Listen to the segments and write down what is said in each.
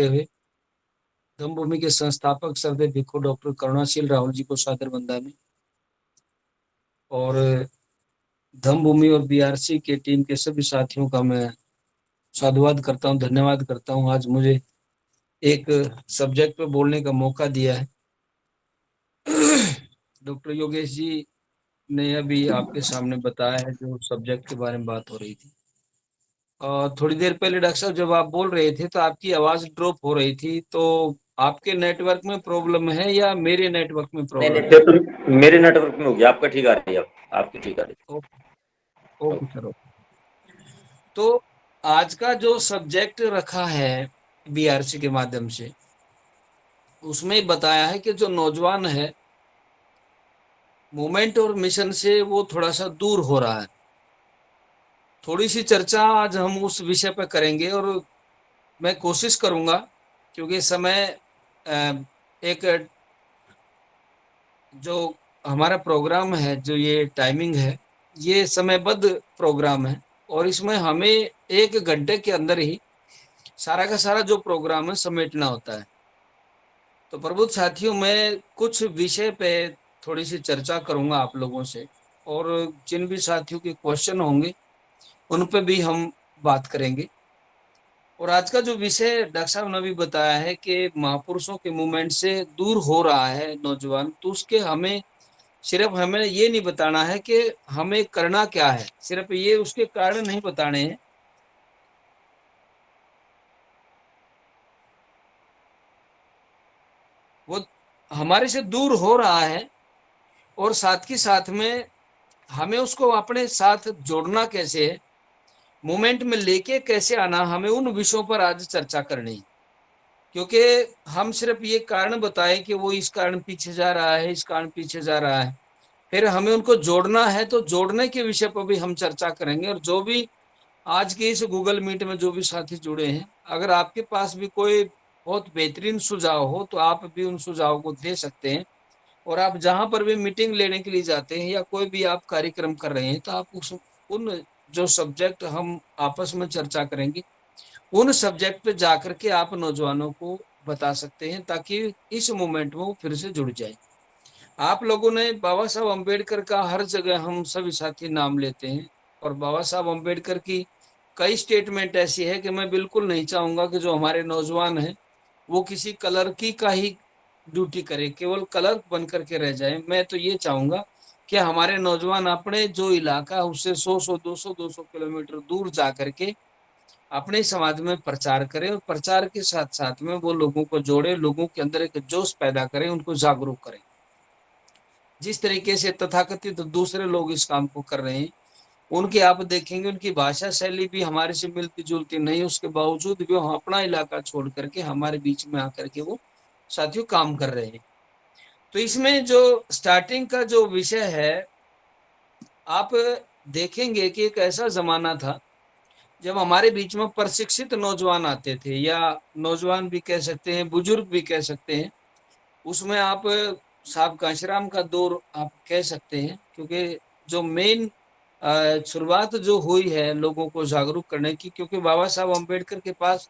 हुए धम्मभूमि के संस्थापक सर्वे भिक्खु डॉक्टर करुणाशील राहुल जी को सादर वंदना और धम्मभूमि और बीआरसी के टीम के सभी साथियों का मैं साधुवाद करता हूँ, धन्यवाद करता हूँ। आज मुझे एक सब्जेक्ट पे बोलने का मौका दिया है। डॉक्टर योगेश जी ने अभी आपके सामने बताया है जो सब्जेक्ट के बारे में बात हो रही थी। थोड़ी देर पहले डॉक्टर साहब जब आप बोल रहे थे तो आपकी आवाज ड्रॉप हो रही थी, तो आपके नेटवर्क में प्रॉब्लम है या मेरे नेटवर्क में नहीं प्रॉब्लम नहीं, है? तो मेरे नेटवर्क में हो गया, आपका ठीक आ रही है, आपकी ठीक आ रही ओके, है। Okay sir, okay. तो आज का जो सब्जेक्ट रखा है बीआरसी के माध्यम से, उसमें बताया है कि जो नौजवान है मूवमेंट और मिशन से वो थोड़ा सा दूर हो रहा है। थोड़ी सी चर्चा आज हम उस विषय पर करेंगे और मैं कोशिश करूंगा, क्योंकि समय एक जो हमारा प्रोग्राम है, जो ये टाइमिंग है, ये समयबद्ध प्रोग्राम है और इसमें हमें 1 घंटे के अंदर ही सारा का सारा जो प्रोग्राम है समेटना होता है। तो प्रबुद्ध साथियों, मैं कुछ विषय पे थोड़ी सी चर्चा करूंगा आप लोगों से और जिन भी साथियों के क्वेश्चन होंगे उन पे भी हम बात करेंगे। और आज का जो विषय डॉक्टर साहब ने भी बताया है कि महापुरुषों के मूवमेंट से दूर हो रहा है नौजवान, तो उसके हमें सिर्फ हमें ये नहीं बताना है कि हमें करना क्या है, सिर्फ ये उसके कारण नहीं बताने हैं। वो हमारे से दूर हो रहा है और साथ के साथ में हमें उसको अपने साथ जोड़ना कैसे है, मूवमेंट में लेके कैसे आना, हमें उन विषयों पर आज चर्चा करनी है। क्योंकि हम सिर्फ ये कारण बताएं कि वो इस कारण पीछे जा रहा है, इस कारण पीछे जा रहा है, फिर हमें उनको जोड़ना है, तो जोड़ने के विषय पर भी हम चर्चा करेंगे। और जो भी आज के इस गूगल मीट में जो भी साथी जुड़े हैं, अगर आपके पास भी कोई बहुत बेहतरीन सुझाव हो तो आप भी उन सुझाव को दे सकते हैं। और आप जहां पर भी मीटिंग लेने के लिए जाते हैं या कोई भी आप कार्यक्रम कर रहे हैं, तो आप उन जो सब्जेक्ट हम आपस में चर्चा करेंगे, उन सब्जेक्ट पे जाकर के आप नौजवानों को बता सकते हैं, ताकि इस मूवमेंट में वो फिर से जुड़ जाए। आप लोगों ने बाबा साहब अम्बेडकर का हर जगह हम सभी साथी नाम लेते हैं और बाबा साहब अम्बेडकर की कई स्टेटमेंट ऐसी है कि मैं बिल्कुल नहीं चाहूंगा कि जो हमारे नौजवान हैं वो किसी कलर की का ही ड्यूटी करे, केवल कलर बन करके रह जाए। मैं तो ये चाहूंगा कि हमारे नौजवान अपने जो इलाका है उससे 100 200 किलोमीटर दूर जा करके अपने समाज में प्रचार करें और प्रचार के साथ साथ में वो लोगों को जोड़े, लोगों के अंदर एक जोश पैदा करें, उनको जागरूक करें। जिस तरीके से तथाकथित दूसरे लोग इस काम को कर रहे हैं, उनके आप देखेंगे उनकी भाषा शैली भी हमारे से मिलती जुलती नहीं, उसके बावजूद भी वो अपना इलाका छोड़ करके हमारे बीच में आकर के वो साथियों काम कर रहे हैं। तो इसमें जो स्टार्टिंग का जो विषय है, आप देखेंगे कि एक ऐसा जमाना था जब हमारे बीच में प्रशिक्षित नौजवान आते थे, या नौजवान भी कह सकते हैं, बुजुर्ग भी कह सकते हैं। उसमें आप साहब कांशीराम का दौर आप कह सकते हैं, क्योंकि जो मेन शुरुआत जो हुई है लोगों को जागरूक करने की, क्योंकि बाबा साहब अम्बेडकर के पास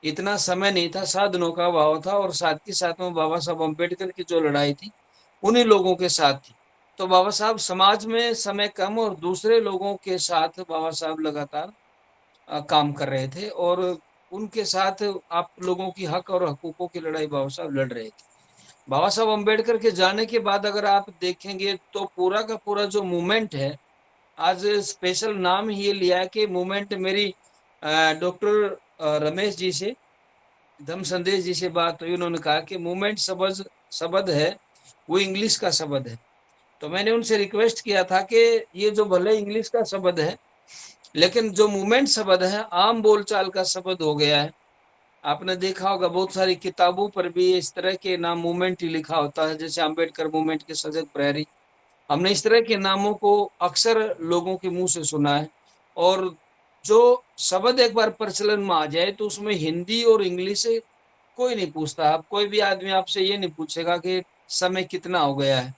इतना समय नहीं था, साधनों का अभाव था, और साथ के साथ में बाबा साहब अम्बेडकर की जो लड़ाई थी उन्हीं लोगों के साथ थी। तो बाबा साहब समाज में समय कम और दूसरे लोगों के साथ बाबा साहब लगातार काम कर रहे थे, और उनके साथ आप लोगों की हक और हकूकों की लड़ाई बाबा साहब लड़ रहे थे। बाबा साहब अम्बेडकर के जाने के बाद अगर आप देखेंगे तो पूरा का पूरा जो मूवमेंट है, आज स्पेशल नाम ही ये लिया है कि मूवमेंट मेरी डॉक्टर रमेश जी से, धम्म संदेश जी से बात हुई, उन्होंने कहा कि मूवमेंट शब्द शब्द है वो इंग्लिश का शब्द है। तो मैंने उनसे रिक्वेस्ट किया था कि ये जो भले इंग्लिश का शब्द है, लेकिन जो मूवमेंट शब्द है आम बोलचाल का शब्द हो गया है। आपने देखा होगा बहुत सारी किताबों पर भी इस तरह के नाम मूवमेंट ही लिखा होता है, जैसे अम्बेडकर मूवमेंट के सजग प्रहरी। हमने इस तरह के नामों को अक्सर लोगों के मुंह से सुना है। और जो शब्द एक बार प्रचलन में आ जाए तो उसमें हिंदी और इंग्लिश से कोई नहीं पूछता। अब कोई भी आदमी आपसे ये नहीं पूछेगा कि समय कितना हो गया है,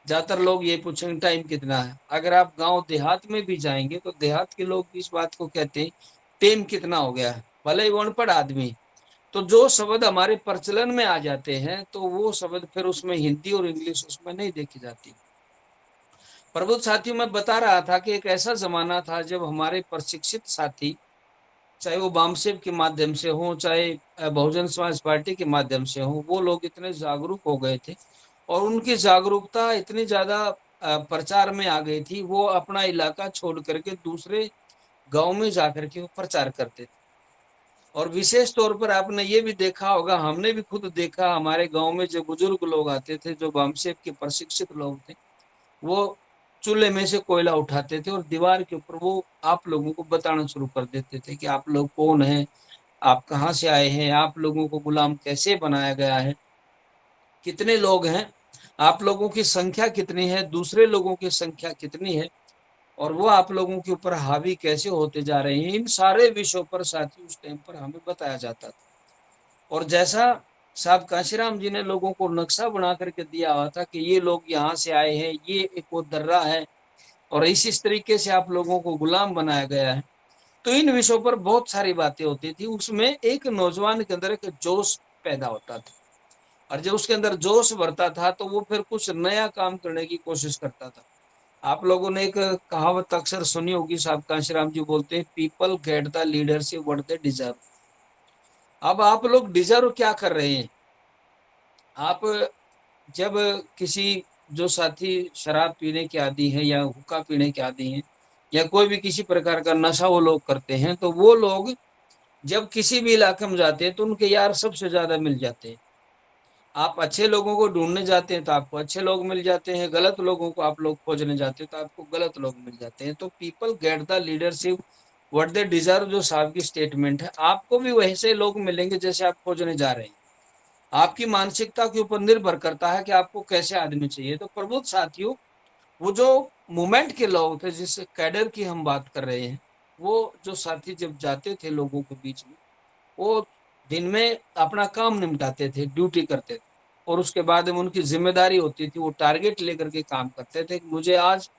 ज्यादातर लोग ये पूछेंगे टाइम कितना है। अगर आप गांव देहात में भी जाएंगे तो देहात के लोग इस बात को कहते हैं टाइम कितना हो गया है, भले ही वो अनपढ़ आदमी। तो जो शब्द हमारे प्रचलन में आ जाते हैं तो वो शब्द फिर उसमें हिंदी और इंग्लिश उसमें नहीं देखी जाती। प्रबुद्ध साथियों, मैं बता रहा था कि एक ऐसा जमाना था जब हमारे प्रशिक्षित साथी, चाहे वो वामसेव के माध्यम से हो, चाहे बहुजन समाज पार्टी के माध्यम से हो, वो लोग इतने जागरूक हो गए थे और उनकी जागरूकता इतनी ज्यादा प्रचार में आ गई थी, वो अपना इलाका छोड़ करके दूसरे गांव में जाकर के वो प्रचार करते थे। और विशेष तौर पर आपने ये भी देखा होगा, हमने भी खुद देखा, हमारे गांव में जो बुजुर्ग लोग आते थे, जो वामसेव के प्रशिक्षित लोग थे, वो चूल्हे में से कोयला उठाते थे और दीवार के ऊपर वो आप लोगों को बताना शुरू कर देते थे कि आप लोग कौन हैं, आप कहाँ से आए हैं, आप लोगों को गुलाम कैसे बनाया गया है, कितने लोग हैं, आप लोगों की संख्या कितनी है, दूसरे लोगों की संख्या कितनी है, और वो आप लोगों के ऊपर हावी कैसे होते जा रहे हैं। इन सारे विषयों पर साथी उस टाइम पर हमें बताया जाता था। और जैसा साहब कांशीराम जी ने लोगों को नक्शा बना करके दिया हुआ था कि ये लोग यहाँ से आए हैं, ये एक वो दर्रा है, और इस तरीके से आप लोगों को गुलाम बनाया गया है, तो इन विषयों पर बहुत सारी बातें होती थी। उसमें एक नौजवान के अंदर एक जोश पैदा होता था, और जब उसके अंदर जोश भरता था तो वो फिर कुछ नया काम करने की कोशिश करता था। आप लोगों ने एक कहावत अक्सर सुनी होगी, साहब कांशीराम जी बोलते हैं, people get the leadership what they deserve. अब आप लोग डिजर्व क्या कर रहे हैं? आप जब किसी जो साथी शराब पीने के आदी है या हुक्का पीने के आदी हैं या कोई भी किसी प्रकार का नशा वो लोग करते हैं, तो वो लोग जब किसी भी इलाके में जाते हैं तो उनके यार सबसे ज्यादा मिल जाते हैं। आप अच्छे लोगों को ढूंढने जाते हैं तो आपको अच्छे लोग मिल जाते हैं, गलत लोगों को आप लोग खोजने जाते हैं तो आपको गलत लोग मिल जाते हैं। तो people get the leadership what they deserve, जो साहब की स्टेटमेंट है, आपको भी वैसे लोग मिलेंगे जैसे आप खोजने जा रहे हैं। आपकी मानसिकता के ऊपर निर्भर करता है कि आपको कैसे आदमी चाहिए। तो प्रबुद्ध साथियों, वो जो मूवमेंट के लोग थे, जिस कैडर की हम बात कर रहे हैं, वो जो साथी जब जाते थे लोगों के बीच में, वो दिन में अपना काम निपटाते थे, ड्यूटी करते थे, और उसके बाद में उनकी जिम्मेदारी होती थी, वो टारगेट लेकर के काम करते थे कि मुझे आज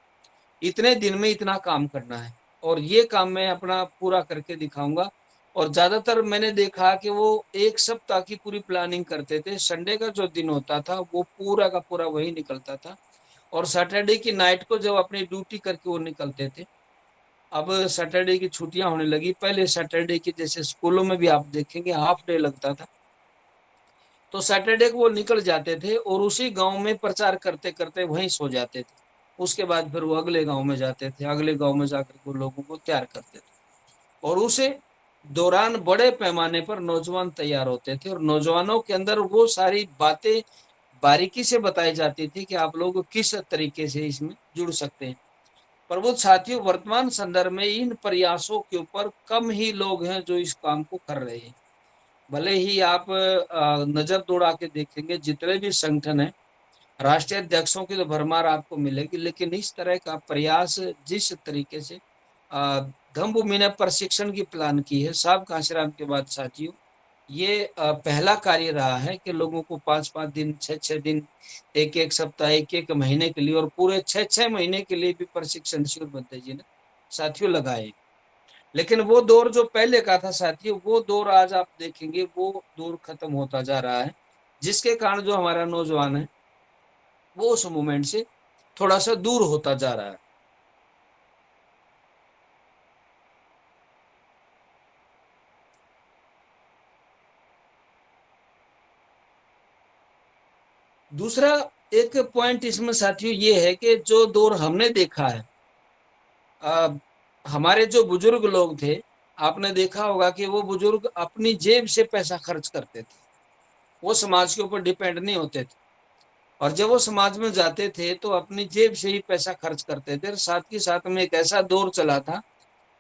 इतने दिन में इतना काम करना है और ये काम मैं अपना पूरा करके दिखाऊंगा। और ज्यादातर मैंने देखा कि वो एक सप्ताह की पूरी प्लानिंग करते थे। संडे का जो दिन होता था वो पूरा का पूरा वही निकलता था, और सैटरडे की नाइट को जब अपनी ड्यूटी करके वो निकलते थे। अब सैटरडे की छुट्टियां होने लगी, पहले सैटरडे की जैसे स्कूलों में भी आप देखेंगे हाफ डे लगता था, तो सैटरडे को वो निकल जाते थे और उसी गांव में प्रचार करते करते वहीं सो जाते थे। उसके बाद फिर वो अगले गांव में जाते थे, अगले गांव में जाकर वो लोगों को तैयार करते थे, और उसे दौरान बड़े पैमाने पर नौजवान तैयार होते थे, और नौजवानों के अंदर वो सारी बातें बारीकी से बताई जाती थी कि आप लोग किस तरीके से इसमें जुड़ सकते हैं। प्रबुद्ध साथियों, वर्तमान संदर्भ में इन प्रयासों के ऊपर कम ही लोग हैं जो इस काम को कर रहे हैं। भले ही आप नजर दौड़ा के देखेंगे, जितने भी संगठन है, राष्ट्रीय अध्यक्षों की तो भरमार आपको मिलेगी, लेकिन इस तरह का प्रयास जिस तरीके से धम्मभूमि ने प्रशिक्षण की प्लान की है साहब कांशीराम के बाद, साथियों, ये पहला कार्य रहा है कि लोगों को 5-5 दिन, 6-6 दिन, एक-एक सप्ताह, एक-एक महीने के लिए और पूरे 6-6 महीने के लिए भी प्रशिक्षण शिविर बंते जी ने साथियों लगाए। लेकिन वो दौर जो पहले का था साथियों, वो दौर आज आप देखेंगे वो दौर खत्म होता जा रहा है, जिसके कारण जो हमारा नौजवान है वो उस मूवमेंट से थोड़ा सा दूर होता जा रहा है। दूसरा एक पॉइंट इसमें साथियों ये है कि जो दौर हमने देखा है, हमारे जो बुजुर्ग लोग थे, आपने देखा होगा कि वो बुजुर्ग अपनी जेब से पैसा खर्च करते थे, वो समाज के ऊपर डिपेंड नहीं होते थे, और जब वो समाज में जाते थे तो अपनी जेब से ही पैसा खर्च करते थे। साथ ही साथ में एक ऐसा दौर चला था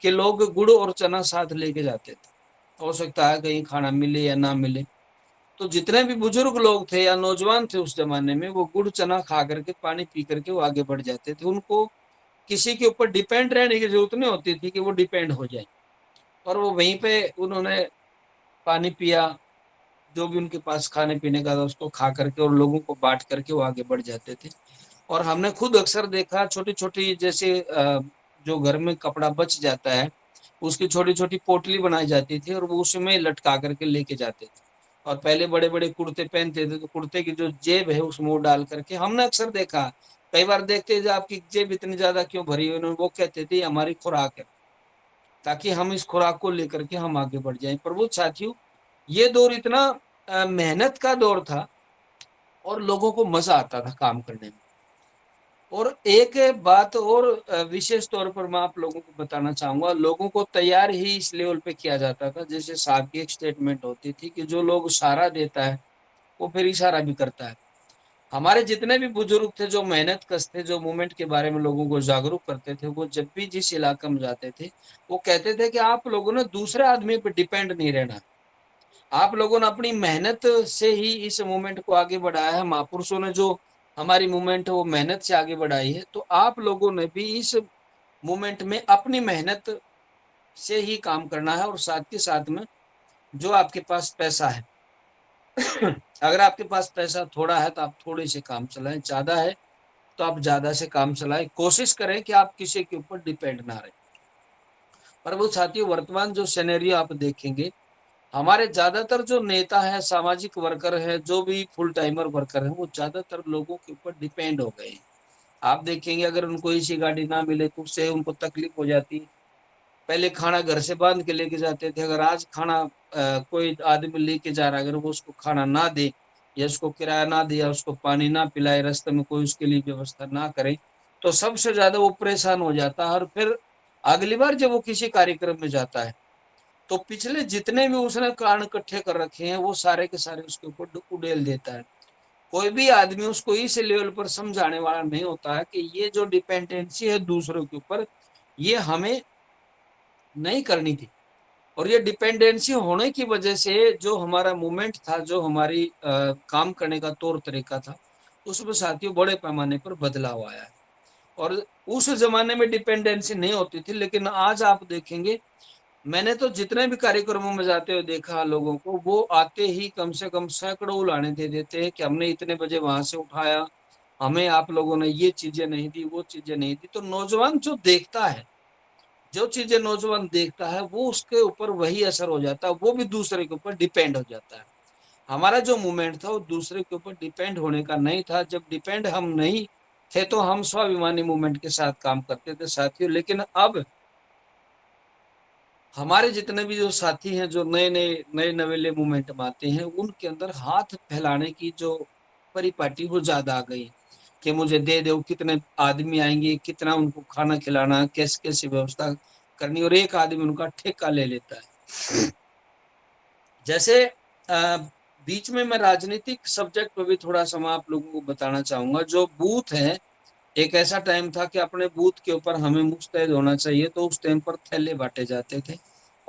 कि लोग गुड़ और चना साथ लेके जाते थे, हो सकता है कहीं खाना मिले या ना मिले। तो जितने भी बुजुर्ग लोग थे या नौजवान थे उस जमाने में, वो गुड़ चना खा करके, पानी पी करके वो आगे बढ़ जाते थे। उनको किसी के ऊपर डिपेंड रहने की जरूरत नहीं होती थी कि वो डिपेंड हो जाए, और वो वहीं पे उन्होंने पानी पिया, जो भी उनके पास खाने पीने का था उसको खा करके और लोगों को बांट करके वो आगे बढ़ जाते थे। और हमने खुद अक्सर देखा, छोटी छोटी जैसे जो घर में कपड़ा बच जाता है उसकी छोटी छोटी पोटली बनाई जाती थी और वो उसमें लटका करके लेके जाते थे। और पहले बड़े बड़े कुर्ते पहनते थे तो कुर्ते की जो जेब है उसमें वो डाल करके, हमने अक्सर देखा, कई बार देखते थे आपकी जेब इतनी ज्यादा क्यों भरी हुई है, वो कहते थे हमारी खुराक है, ताकि हम इस खुराक को लेकर के हम आगे बढ़ जाएं। पर वो साथियों, ये दौर इतना मेहनत का दौर था और लोगों को मजा आता था काम करने में। और एक बात और विशेष तौर पर मैं आप लोगों को बताना चाहूंगा, लोगों को तैयार ही इस लेवल पे किया जाता था, जैसे साहब की एक स्टेटमेंट होती थी कि जो लोग सहारा देता है वो फिर इशारा भी करता है। हमारे जितने भी बुजुर्ग थे, जो मेहनत कश थे, जो मूवमेंट के बारे में लोगों को जागरूक करते थे, वो जब भी जिस इलाके में जाते थे वो कहते थे कि आप लोगों ने दूसरे आदमी पर डिपेंड नहीं रहना, आप लोगों ने अपनी मेहनत से ही इस मूवमेंट को आगे बढ़ाया है। महापुरुषों ने जो हमारी मूवमेंट है वो मेहनत से आगे बढ़ाई है, तो आप लोगों ने भी इस मूवमेंट में अपनी मेहनत से ही काम करना है। और साथ के साथ में जो आपके पास पैसा है अगर आपके पास पैसा थोड़ा है तो आप थोड़े से काम चलाएं, ज्यादा है तो आप ज्यादा से काम चलाएं, कोशिश करें कि आप किसी के ऊपर डिपेंड ना रहें। पर वो साथियों, वर्तमान जो सिनेरियो आप देखेंगे, हमारे ज्यादातर जो नेता है, सामाजिक वर्कर है, जो भी फुल टाइमर वर्कर है, वो ज्यादातर लोगों के ऊपर डिपेंड हो गए हैं। आप देखेंगे अगर उनको एसी गाड़ी ना मिले तो उससे उनको तकलीफ हो जाती है। पहले खाना घर से बांध के लेके जाते थे, अगर आज खाना कोई आदमी लेके जा रहा है, अगर वो उसको खाना ना दे या उसको किराया ना दे या उसको पानी ना पिलाए, रास्ते में कोई उसके लिए व्यवस्था ना करे, तो सबसे ज्यादा वो परेशान हो जाता है। और फिर अगली बार जब वो किसी कार्यक्रम में जाता है तो पिछले जितने भी उसने कारण इकट्ठे कर रखे हैं वो सारे के सारे उसके ऊपर उड़ेल देता है। कोई भी आदमी उसको इस लेवल पर समझाने वाला नहीं होता है कि ये जो डिपेंडेंसी है दूसरों के ऊपर, ये हमें नहीं करनी थी। और ये डिपेंडेंसी होने की वजह से जो हमारा मूवमेंट था, जो हमारी काम करने का तौर तरीका था, उसमें साथियों बड़े पैमाने पर बदलाव आया है। और उस जमाने में डिपेंडेंसी नहीं होती थी, लेकिन आज आप देखेंगे, मैंने तो जितने भी कार्यक्रमों में जाते हुए देखा लोगों को, वो आते ही कम से कम सैकड़ों उलाने दे देते हैं कि हमने इतने बजे वहां से उठाया, हमें आप लोगों ने ये चीजें नहीं दी, वो चीजें नहीं दी। तो नौजवान जो देखता है, जो चीजें नौजवान देखता है वो उसके ऊपर वही असर हो जाता है, वो भी दूसरे के ऊपर डिपेंड हो जाता है। हमारा जो मूवमेंट था वो दूसरे के ऊपर डिपेंड होने का नहीं था। जब डिपेंड हम नहीं थे तो हम स्वाभिमानी मूवमेंट के साथ काम करते थे साथियों। लेकिन अब हमारे जितने भी जो साथी हैं, जो नए नए नए नवेले मूवमेंट में आते हैं, उनके अंदर हाथ फैलाने की जो परिपाटी वो ज्यादा आ गई कि मुझे दे दो, कितने आदमी आएंगे, कितना उनको खाना खिलाना, कैसे कैसे व्यवस्था करनी, और एक आदमी उनका ठेका ले लेता है। जैसे बीच में मैं राजनीतिक सब्जेक्ट पर भी थोड़ा सा मैं आप लोगों को बताना चाहूंगा। जो बूथ है, एक ऐसा टाइम था कि अपने बूथ के ऊपर हमें मुस्तैद होना चाहिए, तो उस टाइम पर थैले बांटे जाते थे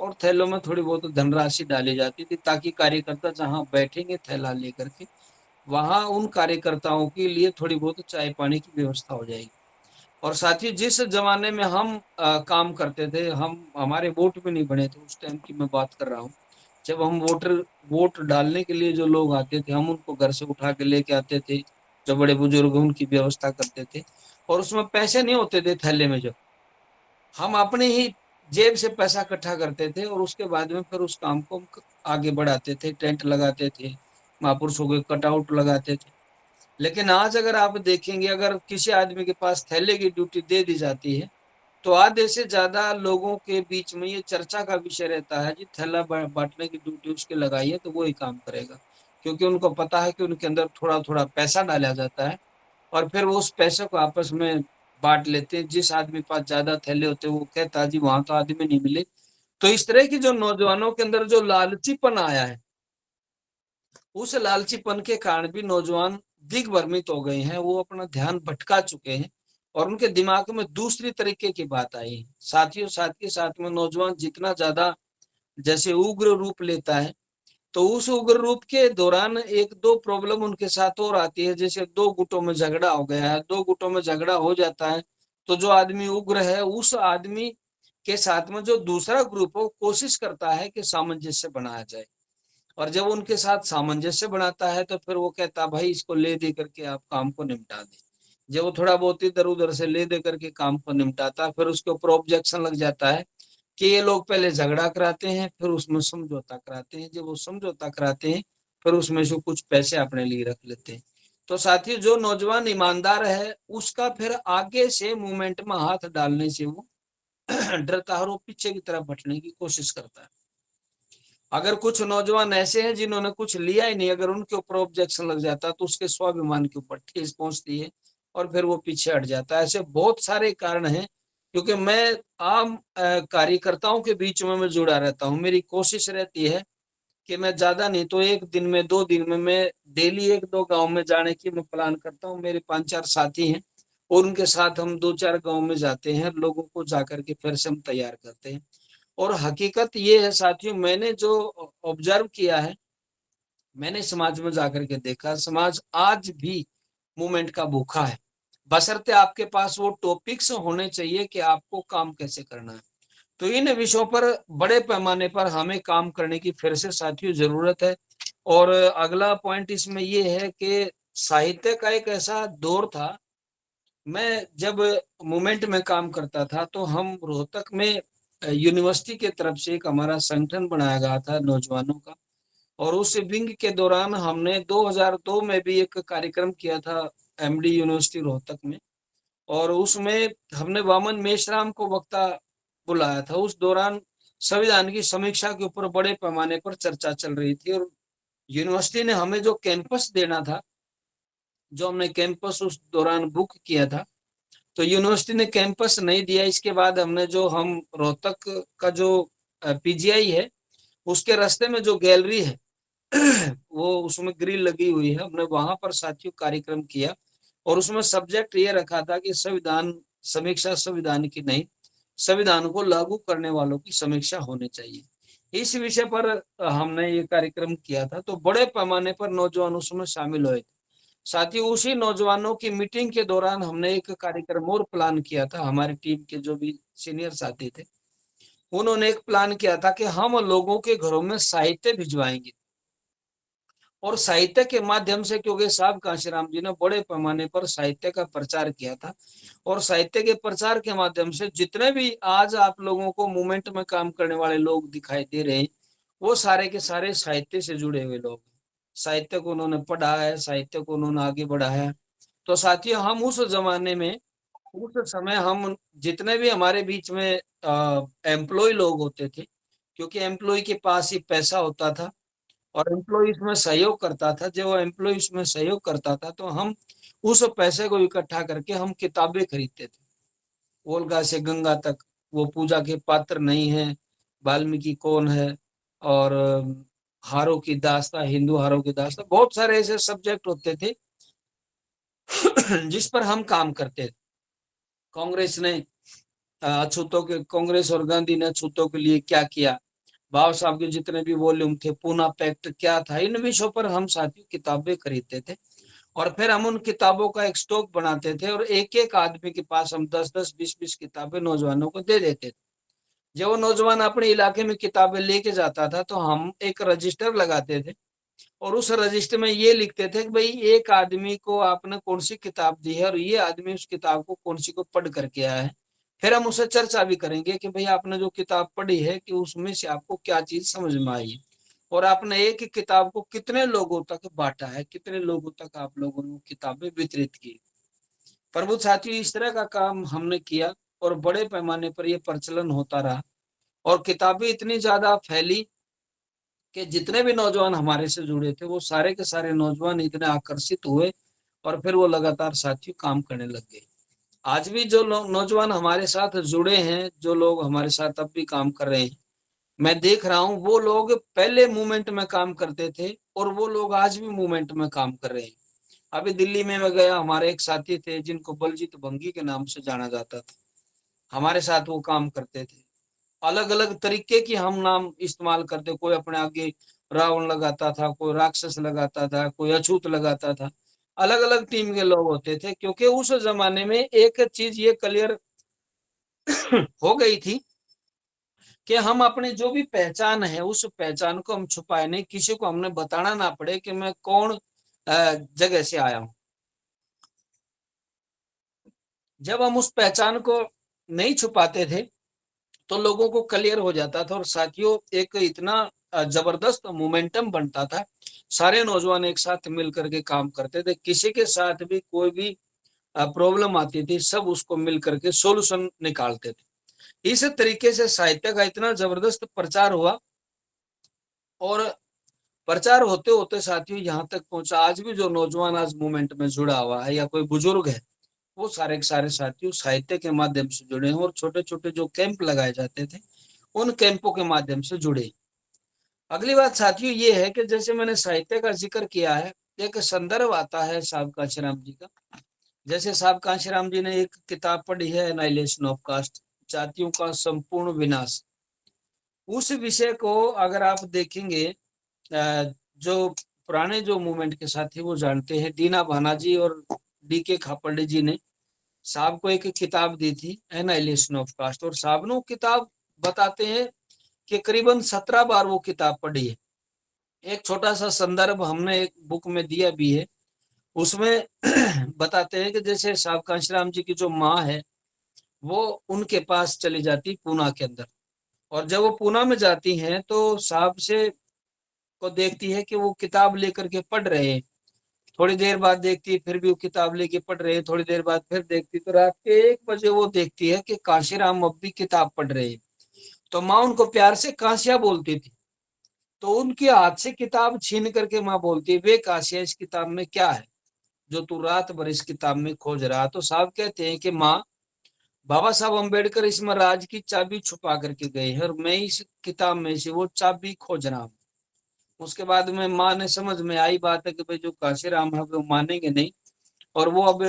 और थैलों में थोड़ी बहुत धनराशि डाली जाती थी, ताकि कार्यकर्ता जहां बैठेंगे थैला लेकर के, वहां उन कार्यकर्ताओं के लिए थोड़ी बहुत चाय पानी की व्यवस्था हो जाएगी। और साथ ही जिस जमाने में हम काम करते थे, हम हमारे वोट भी नहीं बने थे, उस टाइम की मैं बात कर रहा हूँ, जब हम वोट डालने के लिए जो लोग आते थे, हम उनको घर से उठा के लेके आते थे, जो बड़े बुजुर्ग उनकी व्यवस्था करते थे। और उसमें पैसे नहीं होते थे थैले में, जब हम अपने ही जेब से पैसा इकट्ठा करते थे और उसके बाद में फिर उस काम को आगे बढ़ाते थे, टेंट लगाते थे, महापुरुषों के कटआउट लगाते थे। लेकिन आज अगर आप देखेंगे, अगर किसी आदमी के पास थैले की ड्यूटी दे दी जाती है तो आधे से ज्यादा लोगों के बीच में ये चर्चा का विषय रहता है जी, थैला बांटने की ड्यूटी उसके लगाई है तो वो ही काम करेगा। क्योंकि उनको पता है कि उनके अंदर थोड़ा थोड़ा पैसा डाला जाता है और फिर वो उस पैसे को आपस में बांट लेते हैं। जिस आदमी के पास ज्यादा थैले होते हैं वो कहता है जी वहां तो आदमी नहीं मिले। तो इस तरह की जो नौजवानों के अंदर जो लालचीपन आया है, उस लालचीपन के कारण भी नौजवान दिग्भ्रमित हो गए हैं, वो अपना ध्यान भटका चुके हैं और उनके दिमाग में दूसरी तरीके की बात आई है। साथियों, साथ के साथ में नौजवान जितना ज्यादा जैसे उग्र रूप लेता है, तो उस उग्र रूप के दौरान एक दो प्रॉब्लम उनके साथ और आती है। जैसे दो गुटों में झगड़ा हो गया है, दो गुटों में झगड़ा हो जाता है, तो जो आदमी उग्र है उस आदमी के साथ में जो दूसरा ग्रुप हो कोशिश करता है कि सामंजस्य बनाया जाए। और जब उनके साथ सामंजस्य बनाता है तो फिर वो कहता भाई इसको ले दे करके आप काम को निपटा दे। जब वो थोड़ा बहुत इधर उधर से ले दे करके काम को निपटाता है, फिर उसके ऊपर ऑब्जेक्शन लग जाता है कि ये लोग पहले झगड़ा कराते हैं, फिर उसमें समझौता कराते हैं, जब वो समझौता कराते हैं फिर उसमें से कुछ पैसे अपने लिए रख लेते हैं। तो साथियों, जो नौजवान ईमानदार है उसका फिर आगे से मूवमेंट में हाथ डालने से वो डरता है और वो पीछे की तरफ हटने की कोशिश करता है। अगर कुछ नौजवान ऐसे हैं जिन्होंने कुछ लिया ही नहीं, अगर उनके ऊपर ऑब्जेक्शन लग जाता है तो उसके स्वाभिमान के ऊपर ठेस पहुंचती है और फिर वो पीछे हट जाता है। ऐसे बहुत सारे कारण हैं, क्योंकि मैं आम कार्यकर्ताओं के बीच में मैं जुड़ा रहता हूँ। मेरी कोशिश रहती है कि मैं ज्यादा नहीं तो एक दिन में 2 दिन में मैं डेली 1-2 गांव में जाने की मैं प्लान करता हूँ। मेरे 5-4 साथी हैं और उनके साथ हम 2-4 गांव में जाते हैं, लोगों को जाकर के फिर से हम तैयार करते हैं। और हकीकत ये है साथियों, मैंने जो ऑब्जर्व किया है, मैंने समाज में जाकर के देखा, समाज आज भी मूवमेंट का भूखा है। बशर्ते आपके पास वो टॉपिक्स होने चाहिए कि आपको काम कैसे करना है। तो इन विषयों पर बड़े पैमाने पर हमें काम करने की फिर से साथियों जरूरत है। और अगला पॉइंट इसमें ये है कि साहित्य का एक ऐसा दौर था, मैं जब मूवमेंट में काम करता था तो हम रोहतक में यूनिवर्सिटी के तरफ से एक हमारा संगठन बनाया गया था नौजवानों का। और उस विंग के दौरान हमने 2002 में भी एक कार्यक्रम किया था एमडी यूनिवर्सिटी रोहतक में। और उसमें हमने वामन मेश्राम को वक्ता बुलाया था। उस दौरान संविधान की समीक्षा के ऊपर बड़े पैमाने पर चर्चा चल रही थी और यूनिवर्सिटी ने हमें जो कैंपस देना था, जो हमने कैंपस उस दौरान बुक किया था, तो यूनिवर्सिटी ने कैंपस नहीं दिया। इसके बाद हमने जो हम रोहतक का जो पीजीआई है उसके रास्ते में जो गैलरी है वो उसमें ग्रिल लगी हुई है, हमने वहां पर साथियों कार्यक्रम किया। और उसमें सब्जेक्ट ये रखा था कि संविधान समीक्षा संविधान की नहीं, संविधान को लागू करने वालों की समीक्षा होनी चाहिए। इस विषय पर हमने ये कार्यक्रम किया था, तो बड़े पैमाने पर नौजवान उसमें शामिल हुए थे। साथ ही उसी नौजवानों की मीटिंग के दौरान हमने एक कार्यक्रम और प्लान किया था। हमारी टीम के जो भी सीनियर साथी थे उन्होंने एक प्लान किया था कि हम लोगों के घरों में साहित्य भिजवाएंगे और साहित्य के माध्यम से, क्योंकि साहब कांशीराम जी ने बड़े पैमाने पर साहित्य का प्रचार किया था और साहित्य के प्रचार के माध्यम से जितने भी आज आप लोगों को मूवमेंट में काम करने वाले लोग दिखाई दे रहे हैं वो सारे के सारे साहित्य से जुड़े हुए लोग। साहित्य को उन्होंने पढ़ा है, साहित्य को उन्होंने आगे बढ़ाया है। तो साथियों, हम उस जमाने में, उस समय हम जितने भी हमारे बीच में एम्प्लॉय लोग होते थे, क्योंकि एम्प्लॉय के पास ही पैसा होता था और एम्प्लॉय इसमें सहयोग करता था, जब वो एम्प्लॉय इसमें सहयोग करता था तो हम उस पैसे को इकट्ठा करके हम किताबें खरीदते थे। वोल्गा से गंगा तक, वो पूजा के पात्र नहीं है, वाल्मीकि कौन है, और हारों की दास्तां, हिंदू हारों की दास्तां, बहुत सारे ऐसे सब्जेक्ट होते थे जिस पर हम काम करते थे। कांग्रेस ने अछूतों के, कांग्रेस और गांधी ने अछूतों के लिए क्या किया, भाव साहब के जितने भी वॉल्यूम थे, पूना पैक्ट क्या था, इन विषयों पर हम साथियों किताबें खरीदते थे। और फिर हम उन किताबों का एक स्टॉक बनाते थे और एक एक आदमी के पास हम 10-10, 20-20 किताबें नौजवानों को दे देते थे। जब वो नौजवान अपने इलाके में किताबें लेके जाता था तो हम एक रजिस्टर लगाते थे और उस रजिस्टर में ये लिखते थे कि भाई एक आदमी को आपने कौन सी किताब दी है और ये आदमी उस किताब को कौन सी को पढ़ करके आया है। फिर हम उससे चर्चा भी करेंगे कि भाई आपने जो किताब पढ़ी है कि उसमें से आपको क्या चीज समझ में आई है और आपने एक ही किताब को कितने लोगों तक बांटा है, कितने लोगों तक आप लोगों ने किताबें वितरित की। प्रभु साथियों, इस तरह का काम हमने किया और बड़े पैमाने पर यह प्रचलन होता रहा और किताबें इतनी ज्यादा फैली कि जितने भी नौजवान हमारे से जुड़े थे वो सारे के सारे नौजवान इतने आकर्षित हुए और फिर वो लगातार साथियों काम करने लग गए। आज भी जो नौजवान हमारे साथ जुड़े हैं, जो लोग हमारे साथ अब भी काम कर रहे हैं, मैं देख रहा हूँ वो लोग पहले मूवमेंट में काम करते थे और वो लोग आज भी मूवमेंट में काम कर रहे हैं। अभी दिल्ली में मैं गया, हमारे एक साथी थे जिनको बलजीत भंगी के नाम से जाना जाता था, हमारे साथ वो काम करते थे। अलग अलग तरीके की हम नाम इस्तेमाल करते, कोई अपने आगे रावण लगाता था, कोई राक्षस लगाता था, कोई अछूत लगाता था। अलग अलग टीम के लोग होते थे, क्योंकि उस जमाने में एक चीज ये क्लियर हो गई थी कि हम अपने जो भी पहचान है उस पहचान को हम छुपाए नहीं, किसी को हमने बताना ना पड़े कि मैं कौन जगह से आया हूं। जब हम उस पहचान को नहीं छुपाते थे तो लोगों को क्लियर हो जाता था। और साथियों एक इतना जबरदस्त मोमेंटम बनता था, सारे नौजवान एक साथ मिल करके काम करते थे, किसी के साथ भी कोई भी प्रॉब्लम आती थी, सब उसको मिल करके सोल्यूशन निकालते थे। इस तरीके से साहित्य का इतना जबरदस्त प्रचार हुआ, और प्रचार होते होते साथियों यहाँ तक पहुंचा, आज भी जो नौजवान आज मूवमेंट में जुड़ा हुआ है या कोई बुजुर्ग है, वो सारे के सारे साथियों साहित्य के माध्यम से जुड़े हैं, और छोटे छोटे जो कैंप लगाए जाते थे उन कैंपों के माध्यम से जुड़े। अगली बात साथियों ये है कि जैसे मैंने साहित्य का जिक्र किया है, एक संदर्भ आता है साहब कांशीराम जी का। जैसे साहब कांशीराम जी ने एक किताब पढ़ी है, एनाइलेशन ऑफ कास्ट, जातियों का संपूर्ण विनाश। उस विषय को अगर आप देखेंगे, जो पुराने जो मूवमेंट के साथी वो जानते हैं, दीना भाना जी और डी.के. खापर्डे जी ने साहब को एक किताब दी थी, एनाइलेशन ऑफ कास्ट। और साहब ने वो किताब बताते हैं कि करीबन 17 बार वो किताब पढ़ी है। एक छोटा सा संदर्भ हमने एक बुक में दिया भी है, उसमें बताते हैं कि जैसे साहब कांशीराम जी की जो माँ है, वो उनके पास चली जाती पूना के अंदर, और जब वो पूना में जाती हैं तो साहब से को देखती है कि वो किताब लेकर के पढ़ रहे हैं। थोड़ी देर बाद देखती है फिर भी वो किताब लेके पढ़ रहे हैं, थोड़ी देर बाद फिर देखती, तो रात के 1 बजे वो देखती है कि कांशीराम अब भी किताब पढ़ रहे हैं। तो माँ उनको प्यार से कांसिया बोलती थी, तो उनके हाथ से किताब छीन करके माँ बोलती है, वे कांसिया इस किताब में क्या है जो तू रात भर इस किताब में खोज रहा। तो साहब कहते हैं कि माँ, बाबा साहब अम्बेडकर इसमें राज की चाबी छुपा करके गए हैं, और मैं इस किताब में से वो चाबी खोज रहा हूँ। उसके बाद में माँ ने समझ में आई बात है कि भाई जो कांशीराम है वो मानेंगे नहीं, और वो अब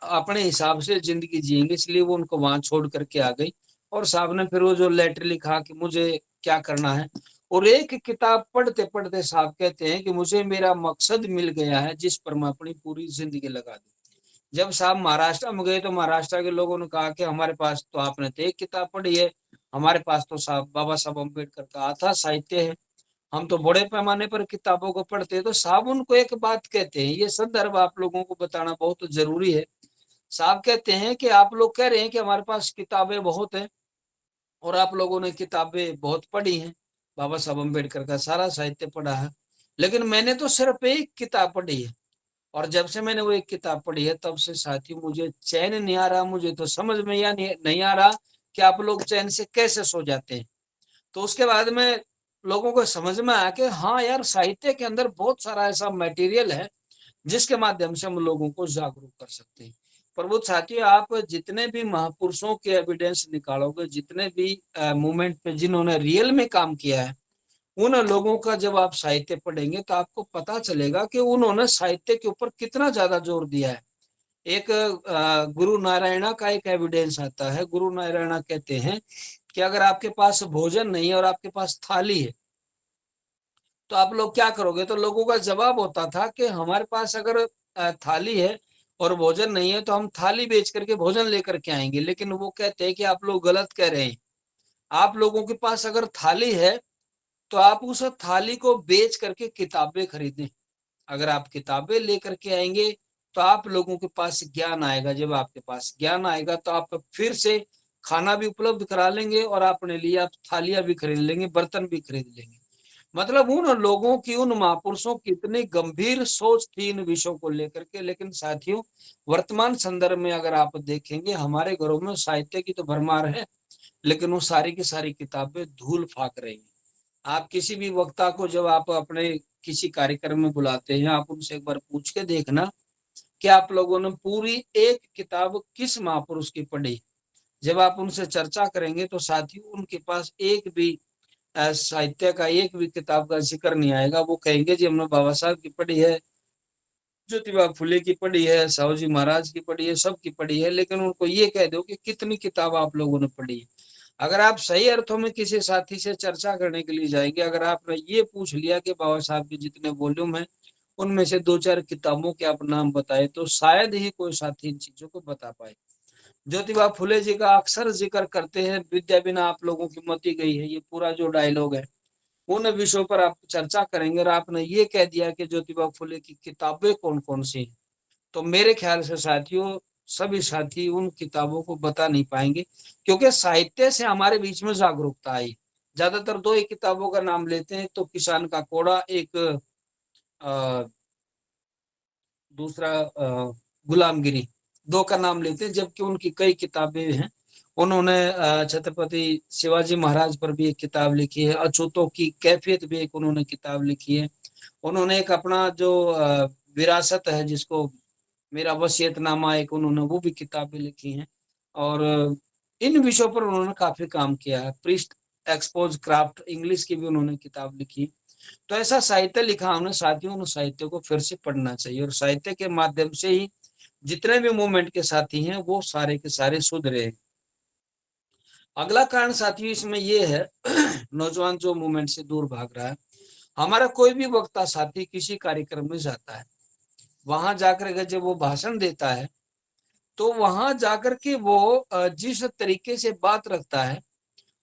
अपने हिसाब से जिंदगी जिएंगे, इसलिए वो उनको वहां छोड़ करके आ गई। और साहब ने फिर वो जो लेटर लिखा कि मुझे क्या करना है, और एक किताब पढ़ते पढ़ते साहब कहते हैं कि मुझे मेरा मकसद मिल गया है जिस पर मैं अपनी पूरी जिंदगी लगा दी। जब साहब महाराष्ट्र में गए तो महाराष्ट्र के लोगों ने कहा कि हमारे पास तो आपने तो एक किताब पढ़ी है, हमारे पास तो साहब बाबा साहब अम्बेडकर का अथाह साहित्य है, हम तो बड़े पैमाने पर किताबों को पढ़ते हैं। तो साहब उनको एक बात कहते हैं, ये संदर्भ आप लोगों को बताना बहुत जरूरी है। साहब कहते हैं कि आप लोग कह रहे हैं कि हमारे पास किताबें बहुत हैं, और आप लोगों ने किताबें बहुत पढ़ी हैं, बाबा साहब अम्बेडकर का सारा साहित्य पढ़ा है, लेकिन मैंने तो सिर्फ एक किताब पढ़ी है, और जब से मैंने वो एक किताब पढ़ी है तब से साथियों मुझे चैन नहीं आ रहा, मुझे तो समझ में या नहीं आ रहा कि आप लोग चैन से कैसे सो जाते हैं। तो उसके बाद में लोगों को समझ में आया कि हाँ यार, साहित्य के अंदर बहुत सारा ऐसा मटेरियल है जिसके माध्यम से हम लोगों को जागरूक कर सकते हैं। प्रबुद्ध साथियों, आप जितने भी महापुरुषों के एविडेंस निकालोगे, जितने भी मूवमेंट पे जिन्होंने रियल में काम किया है, उन लोगों का जब आप साहित्य पढ़ेंगे तो आपको पता चलेगा कि उन्होंने साहित्य के ऊपर कितना ज्यादा जोर दिया है। एक गुरु नारायणा का एक एविडेंस आता है। गुरु नारायणा कहते हैं कि अगर आपके पास भोजन नहीं है और आपके पास थाली है, तो आप लोग क्या करोगे? तो लोगों का जवाब होता था कि हमारे पास अगर थाली है और भोजन नहीं है तो हम थाली बेच करके भोजन लेकर के आएंगे। लेकिन वो कहते हैं कि आप लोग गलत कह रहे हैं। आप लोगों के पास अगर थाली है तो आप उस थाली को बेच करके किताबें खरीदें। अगर आप किताबें लेकर के आएंगे तो आप लोगों के पास ज्ञान आएगा। जब आपके पास ज्ञान आएगा तो आप फिर से खाना भी उपलब्ध करा लेंगे, और अपने लिए आप थालियां भी खरीद लेंगे, बर्तन भी खरीद लेंगे। मतलब उन लोगों की, उन महापुरुषों की इतनी गंभीर सोच थी इन विषयों को लेकर के। लेकिन साथियों, वर्तमान संदर्भ में अगर आप देखेंगे, हमारे घरों में साहित्य की तो भरमार है, लेकिन वो सारी की सारी किताबें धूल फाक रही हैं। आप किसी भी वक्ता को जब आप अपने किसी कार्यक्रम में बुलाते हैं, आप उनसे एक बार पूछ के देखना कि आप लोगों ने पूरी एक किताब किस महापुरुष की पढ़ी। जब आप उनसे चर्चा करेंगे तो साथियों उनके पास एक भी साहित्य का एक भी किताब का जिक्र नहीं आएगा। वो कहेंगे जी हमने बाबा साहब की पढ़ी है, ज्योतिबा फुले की पढ़ी है, साहू जी महाराज की पढ़ी है, सबकी पढ़ी है। लेकिन उनको ये कह दो कि कितनी किताब आप लोगों ने पढ़ी है। अगर आप सही अर्थों में किसी साथी से चर्चा करने के लिए जाएंगे, अगर आपने ये पूछ लिया कि बाबा साहब के जितने वॉल्यूम है उनमें से 2-4 किताबों के आप नाम बताए, तो शायद ही कोई साथी इन चीजों को बता पाए। ज्योतिबा फुले जी का अक्सर जिक्र करते हैं, विद्या बिना आप लोगों की मती गई है, ये पूरा जो डायलॉग है। उन विषयों पर आप चर्चा करेंगे और आपने ये कह दिया कि ज्योतिबा फुले की किताबें कौन कौन सी हैं, तो मेरे ख्याल से साथियों सभी साथी उन किताबों को बता नहीं पाएंगे, क्योंकि साहित्य से हमारे बीच में जागरूकता आई। ज्यादातर दो ही किताबों का नाम लेते हैं, तो किसान का कोड़ा, एक दूसरा गुलामगिरी, दो का नाम लेते हैं, जबकि उनकी कई किताबें हैं। उन्होंने छत्रपति शिवाजी महाराज पर भी एक किताब लिखी है, अछूतों की कैफियत भी एक उन्होंने किताब लिखी है। उन्होंने एक अपना जो विरासत है, जिसको मेरा वसीयतनामा, एक उन्होंने वो भी किताबें लिखी हैं। और इन विषयों पर उन्होंने काफी काम किया है। प्रीस्ट एक्सपोज क्राफ्ट, इंग्लिश की भी उन्होंने किताब लिखी। तो ऐसा साहित्य लिखा हमने, साथियों उन साहित्य को फिर से पढ़ना चाहिए, और साहित्य के माध्यम से ही जितने भी मूवमेंट के साथी हैं वो सारे के सारे सुधरे। अगला कारण साथियों इसमें ये है नौजवान जो मूवमेंट से दूर भाग रहा है। हमारा कोई भी वक्ता साथी किसी कार्यक्रम में जाता है, वहां जाकर के जब वो भाषण देता है, तो वहां जाकर के वो जिस तरीके से बात रखता है,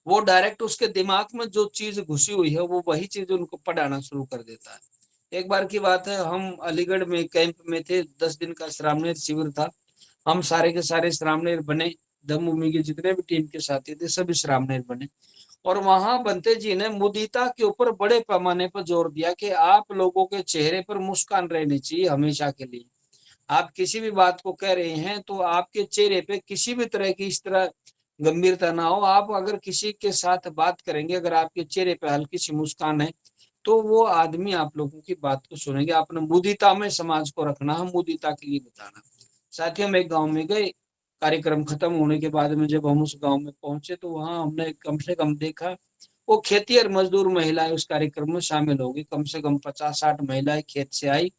वो डायरेक्ट उसके दिमाग में जो चीज घुसी हुई है वो वही चीज उनको पढ़ाना शुरू कर देता है। एक बार की बात है, हम अलीगढ़ में कैंप में थे, 10 दिन का श्रामणेर शिविर था। हम सारे के सारे श्रामणेर बने, धम्मभूमि के जितने भी टीम के साथी थे सभी श्रामणेर बने। और वहां बंते जी ने मुदिता के ऊपर बड़े पैमाने पर जोर दिया कि आप लोगों के चेहरे पर मुस्कान रहनी चाहिए हमेशा के लिए। आप किसी भी बात को कह रहे हैं तो आपके चेहरे पे किसी भी तरह की इस तरह गंभीरता ना हो। आप अगर किसी के साथ बात करेंगे, अगर आपके चेहरे पे हल्की सी मुस्कान है, तो वो आदमी आप लोगों की बात को सुनेंगे। आपने मुदिता में समाज को रखना है, मुदिता के लिए बताना। साथियों, हम एक गांव में गए, कार्यक्रम खत्म होने के बाद में जब हम उस गांव में पहुंचे, तो वहां हमने कम से कम देखा वो खेती और मजदूर महिलाएं उस कार्यक्रम में शामिल होगी। कम से कम 50-60 महिलाएं खेत से आई,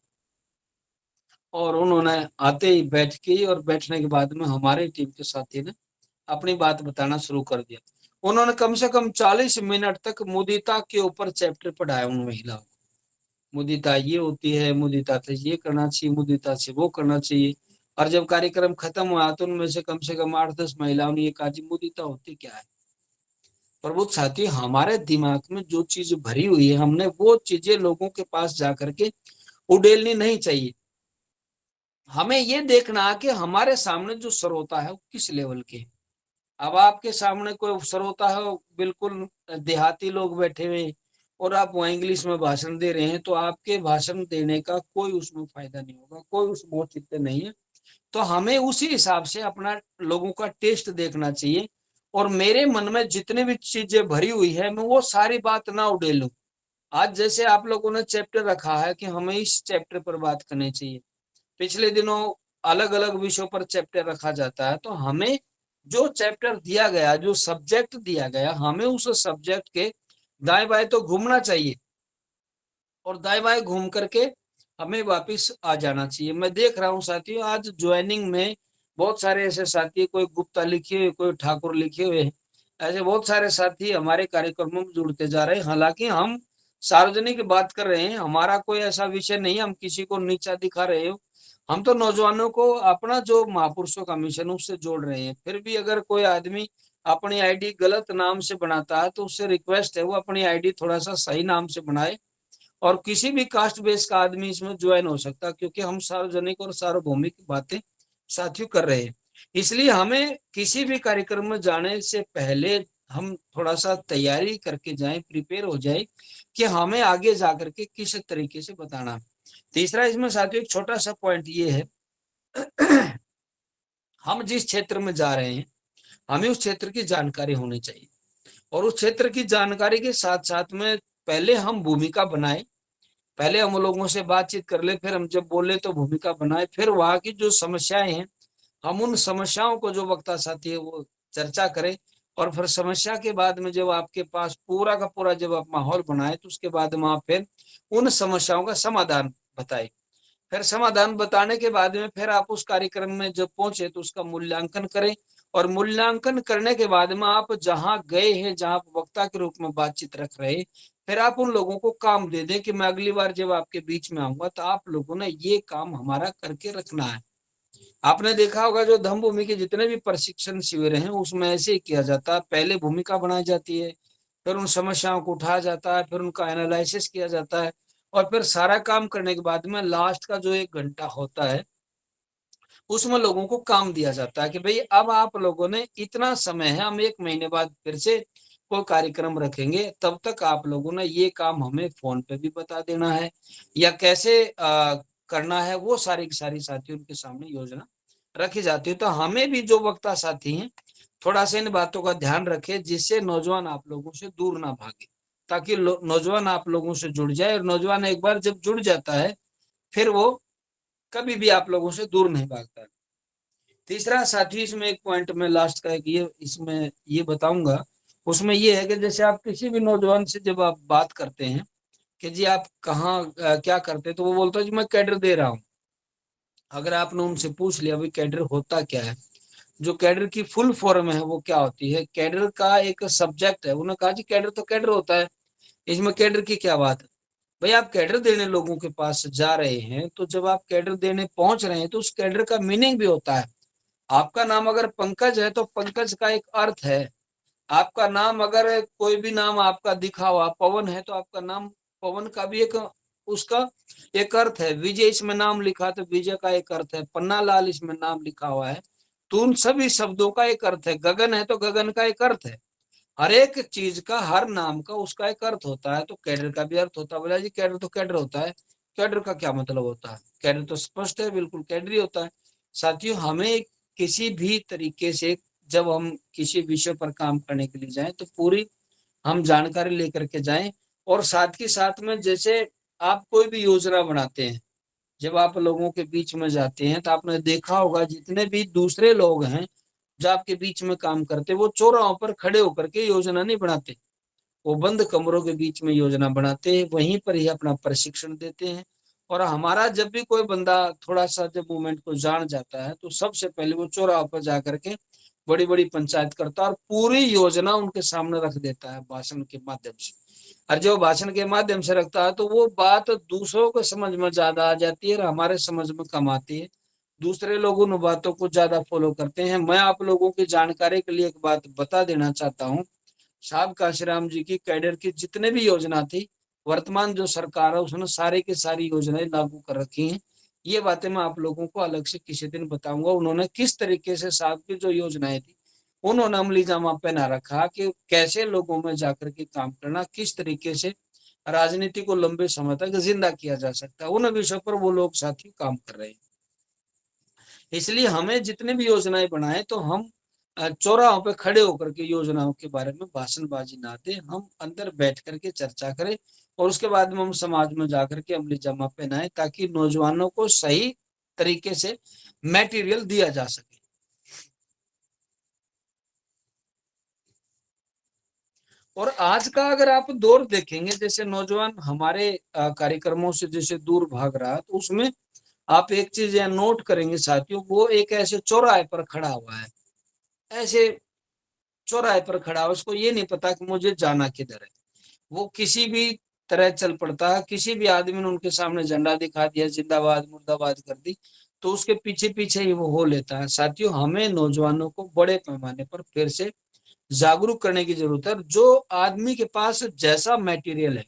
और उन्होंने आते ही बैठ के, और बैठने के बाद में हमारे टीम के साथी ने अपनी बात बताना शुरू कर दिया। उन्होंने कम से कम 40 मिनट तक मुदिता के ऊपर चैप्टर पढ़ाया उन महिलाओं को। मुदिता ये होती है, मुदिता से ये करना चाहिए, मुदिता से वो करना चाहिए। और जब कार्यक्रम खत्म हुआ तो उनमें से कम 8-10 महिलाओं ने ये कहा, जी मुदिता होती क्या है। पर वो साथी, हमारे दिमाग में जो चीज भरी हुई है, हमने वो चीजें लोगों के पास जाकर के उड़ेलनी नहीं चाहिए। हमें ये देखना है कि हमारे सामने जो श्रोता है वो किस लेवल के। अब आपके सामने कोई श्रोता है, बिल्कुल देहाती लोग बैठे हुए, और आप वहाँ इंग्लिश में भाषण दे रहे हैं, तो आपके भाषण देने का कोई उसमें फायदा नहीं होगा, कोई उसमें औचित्य नहीं है। तो हमें उसी हिसाब से अपना लोगों का टेस्ट देखना चाहिए। और मेरे मन में जितने भी चीजें भरी हुई है, मैं वो सारी बात ना उड़ेलूं। आज जैसे आप लोगों ने चैप्टर रखा है कि हमें इस चैप्टर पर बात करनी चाहिए, पिछले दिनों अलग अलग विषयों पर चैप्टर रखा जाता है, तो हमें जो चैप्टर दिया गया, जो सब्जेक्ट दिया गया, हमें उस सब्जेक्ट के दाएं बाएं तो घूमना चाहिए, और दाएं बाएं घूम करके हमें वापस आ जाना चाहिए। मैं देख रहा हूँ साथियों, आज ज्वाइनिंग में बहुत सारे ऐसे साथी, कोई गुप्ता लिखे हुए, कोई ठाकुर लिखे हुए हैं, ऐसे बहुत सारे साथी हमारे कार्यक्रमों में जुड़ते जा रहे हैं। हालांकि हम सार्वजनिक बात कर रहे हैं, हमारा कोई ऐसा विषय नहीं, हम किसी को नीचा दिखा रहे हो। हम तो नौजवानों को अपना जो महापुरुषों का मिशन उससे जोड़ रहे हैं। फिर भी अगर कोई आदमी अपनी आईडी गलत नाम से बनाता है, तो उससे रिक्वेस्ट है वो अपनी आईडी थोड़ा सा सही नाम से बनाए, और किसी भी कास्ट बेस का आदमी इसमें ज्वाइन हो सकता है, क्योंकि हम सार्वजनिक और सार्वभौमिक बातें साथियों कर रहे हैं। इसलिए हमें किसी भी कार्यक्रम में जाने से पहले हम थोड़ा सा तैयारी करके जाएं, प्रिपेयर हो जाए कि हमें आगे जाकर के किस तरीके से बताना। तीसरा इसमें साथियों एक छोटा सा पॉइंट ये है, हम जिस क्षेत्र में जा रहे हैं हमें उस क्षेत्र की जानकारी होनी चाहिए, और उस क्षेत्र की जानकारी के साथ साथ में पहले हम भूमिका बनाए, पहले हम लोगों से बातचीत कर ले, फिर हम जब बोले तो भूमिका बनाए, फिर वहां की जो समस्याएं हैं हम उन समस्याओं को, जो वक्ता साथी है वो चर्चा करें, और फिर समस्या के बाद में जब आपके पास पूरा का पूरा जब आप माहौल बनाए, तो उसके बाद में आप फिर उन समस्याओं का समाधान बताए। फिर समाधान बताने के बाद में फिर आप उस कार्यक्रम में जब पहुंचे तो उसका मूल्यांकन करें, और मूल्यांकन करने के बाद में आप जहां गए हैं, जहां आप वक्ता के रूप में बातचीत रख रहे हैं, फिर आप उन लोगों को काम दे दें कि मैं अगली बार जब आपके बीच में आऊंगा तो आप लोगों ने ये काम हमारा करके रखना है। आपने देखा होगा जो धम्मभूमि के जितने भी प्रशिक्षण शिविर हैं उसमें ऐसे ही किया जाता है, पहले भूमिका बनाई जाती है, फिर उन समस्याओं को उठाया जाता है, फिर उनका एनालिसिस किया जाता है, और फिर सारा काम करने के बाद में लास्ट का जो 1 घंटा होता है उसमें लोगों को काम दिया जाता है कि भाई अब आप लोगों ने इतना समय है, हम 1 महीने बाद फिर से कोई कार्यक्रम रखेंगे, तब तक आप लोगों ने ये काम हमें फोन पे भी बता देना है, या कैसे करना है, वो सारी की सारी साथी उनके सामने योजना रखी जाती है। तो हमें भी जो वक्ता साथी हैं, थोड़ा सा इन बातों का ध्यान रखें, जिससे नौजवान आप लोगों से दूर ना भागे, ताकि नौजवान आप लोगों से जुड़ जाए, और नौजवान एक बार जब जुड़ जाता है फिर वो कभी भी आप लोगों से दूर नहीं भागता है। तीसरा साथी, इसमें एक पॉइंट में लास्ट का एक ये इसमें ये बताऊंगा, उसमें ये है कि जैसे आप किसी भी नौजवान से जब आप बात करते हैं कि जी आप कहाँ क्या करते हैं, तो वो बोलता है जी मैं कैडर दे रहा हूँ। अगर आपने उनसे पूछ लिया भाई कैडर होता क्या है, जो कैडर की फुल फॉर्म है वो क्या होती है, कैडर का एक सब्जेक्ट है, उन्होंने कहा जी कैडर तो कैडर होता है, इसमें कैडर की क्या बात है। भाई आप कैडर देने लोगों के पास जा रहे हैं, तो जब आप कैडर देने पहुंच रहे हैं तो उस कैडर का मीनिंग भी होता है। आपका नाम अगर पंकज है तो पंकज का एक अर्थ है। आपका नाम अगर कोई भी नाम आपका दिखा हुआ पवन है, तो आपका नाम पवन का भी एक उसका एक अर्थ है। विजय इसमें नाम लिखा तो विजय का एक अर्थ है। पन्ना लाल इसमें नाम लिखा हुआ है, तो उन सभी शब्दों का एक अर्थ है। गगन है तो गगन का एक अर्थ है। हर एक चीज का, हर नाम का उसका एक अर्थ होता है। तो कैडर का भी अर्थ होता है। बोला जी कैडर तो कैडर होता है, कैडर का क्या मतलब होता है, कैडर तो स्पष्ट है, बिल्कुल कैडर ही होता है। साथियों, हमें किसी भी तरीके से जब हम किसी विषय पर काम करने के लिए जाएं, तो पूरी हम जानकारी लेकर के जाएं। और साथ ही साथ में, जैसे आप कोई भी योजना बनाते हैं, जब आप लोगों के बीच में जाते हैं, तो आपने देखा होगा जितने भी दूसरे लोग हैं जो आपके बीच में काम करते, वो चौराहों पर खड़े होकर के योजना नहीं बनाते, वो बंद कमरों के बीच में योजना बनाते हैं, वहीं पर ही अपना प्रशिक्षण देते हैं। और हमारा जब भी कोई बंदा थोड़ा सा जब मूवमेंट को जान जाता है, तो सबसे पहले वो चौराहों पर जाकर के बड़ी बड़ी पंचायत करता है और पूरी योजना उनके सामने रख देता है भाषण के माध्यम से। और जो भाषण के माध्यम से रखता है, तो वो बात दूसरों को समझ में ज्यादा आ जाती है और हमारे समझ में कम आती है। दूसरे लोग उन बातों को ज्यादा फॉलो करते हैं। मैं आप लोगों की जानकारी के लिए एक बात बता देना चाहता हूँ। साहब काशीराम जी की कैडर की जितने भी योजना थी, वर्तमान जो सरकार है उसने सारी की सारी योजनाएं लागू कर रखी हैं। ये बातें मैं आप लोगों को अलग से किसी दिन बताऊंगा, उन्होंने किस तरीके से साहब की जो योजनाएं थी उन्होंने अमली जामा पहना रखा, कि कैसे लोगों में जाकर के काम करना, किस तरीके से राजनीति को लंबे समय तक जिंदा किया जा सकता है, उन विषयों पर वो लोग साथी काम कर रहे हैं। इसलिए हमें जितने भी योजनाएं बनाए, तो हम चौराहों पे खड़े होकर के योजनाओं के बारे में भाषणबाजी ना दें, हम अंदर बैठ करके चर्चा करें और उसके बाद में हम समाज में जाकर के अमली जामा पहनाएं, ताकि नौजवानों को सही तरीके से मटेरियल दिया जा सके। और आज का अगर आप दौर देखेंगे, जैसे नौजवान हमारे कार्यक्रमों से जैसे दूर भाग रहा है, तो उसमें आप एक चीज यहाँ नोट करेंगे साथियों, वो एक ऐसे चौराहे पर खड़ा हुआ है, ऐसे चौराहे पर खड़ा है, उसको ये नहीं पता कि मुझे जाना किधर है। वो किसी भी तरह चल पड़ता है, किसी भी आदमी ने उनके सामने झंडा दिखा दिया, जिंदाबाद मुर्दाबाद कर दी, तो उसके पीछे पीछे ही वो हो लेता है। साथियों, हमें नौजवानों को बड़े पैमाने पर फिर से जागरूक करने की जरूरत है। जो आदमी के पास जैसा मटेरियल है,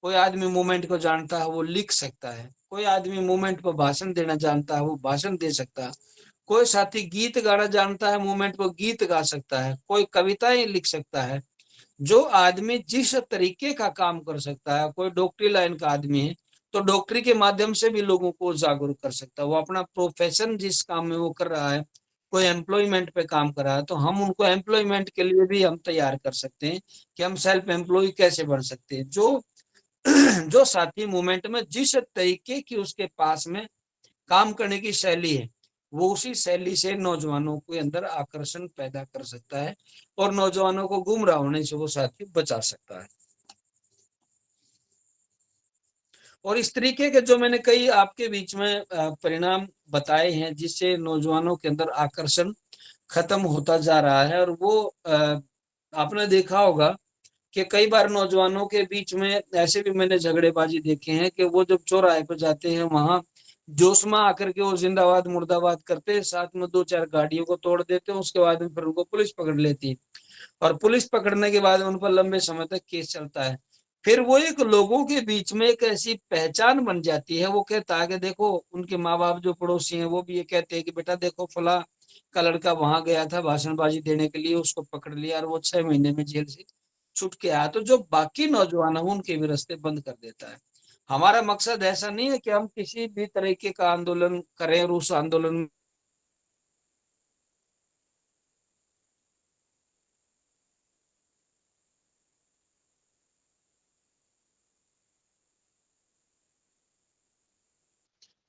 कोई आदमी मूवमेंट को जानता है वो लिख सकता है, कोई आदमी मूवमेंट पर भाषण देना जानता है वो भाषण दे सकता है, कोई साथी गीत गाना जानता है मूवमेंट पर गीत गा सकता है, कोई कविताएं लिख सकता है। जो आदमी जिस तरीके का काम कर सकता है, कोई डॉक्टरी लाइन का आदमी है तो डॉक्टरी के माध्यम से भी लोगों को जागरूक कर सकता है। वो अपना प्रोफेशन जिस काम में वो कर रहा है, कोई एम्प्लॉयमेंट पे काम कर रहा है, तो हम उनको एम्प्लॉयमेंट के लिए भी हम तैयार कर सकते हैं कि हम सेल्फ एम्प्लॉय कैसे बन सकते हैं। जो जो साथी मूवमेंट में जिस तरीके की उसके पास में काम करने की शैली है, वो उसी शैली से नौजवानों के अंदर आकर्षण पैदा कर सकता है और नौजवानों को गुमराह होने से वो साथी बचा सकता है। और इस तरीके के जो मैंने कई आपके बीच में परिणाम बताए हैं, जिससे नौजवानों के अंदर आकर्षण खत्म होता जा रहा है। और वो आपने देखा होगा कि कई बार नौजवानों के बीच में ऐसे भी मैंने झगड़ेबाजी देखे हैं कि वो जब चौराहे पर जाते हैं, वहां जोश में आकर के वो जिंदाबाद मुर्दाबाद करते हैं, साथ में दो चार गाड़ियों को तोड़ देते हैं, उसके बाद में फिर उनको पुलिस पकड़ लेती है और पुलिस पकड़ने के बाद उन पर लंबे समय तक केस चलता है। फिर वो एक लोगों के बीच में एक ऐसी पहचान बन जाती है। वो कहता है कि देखो, उनके माँ बाप जो पड़ोसी हैं वो भी ये कहते हैं कि बेटा देखो, फला का लड़का वहां गया था भाषणबाजी देने के लिए, उसको पकड़ लिया और वो 6 महीने में जेल से छूट के आया। तो जो बाकी नौजवान है उनके भी रास्ते बंद कर देता है। हमारा मकसद ऐसा नहीं है कि हम किसी भी तरीके का आंदोलन करें और उस आंदोलन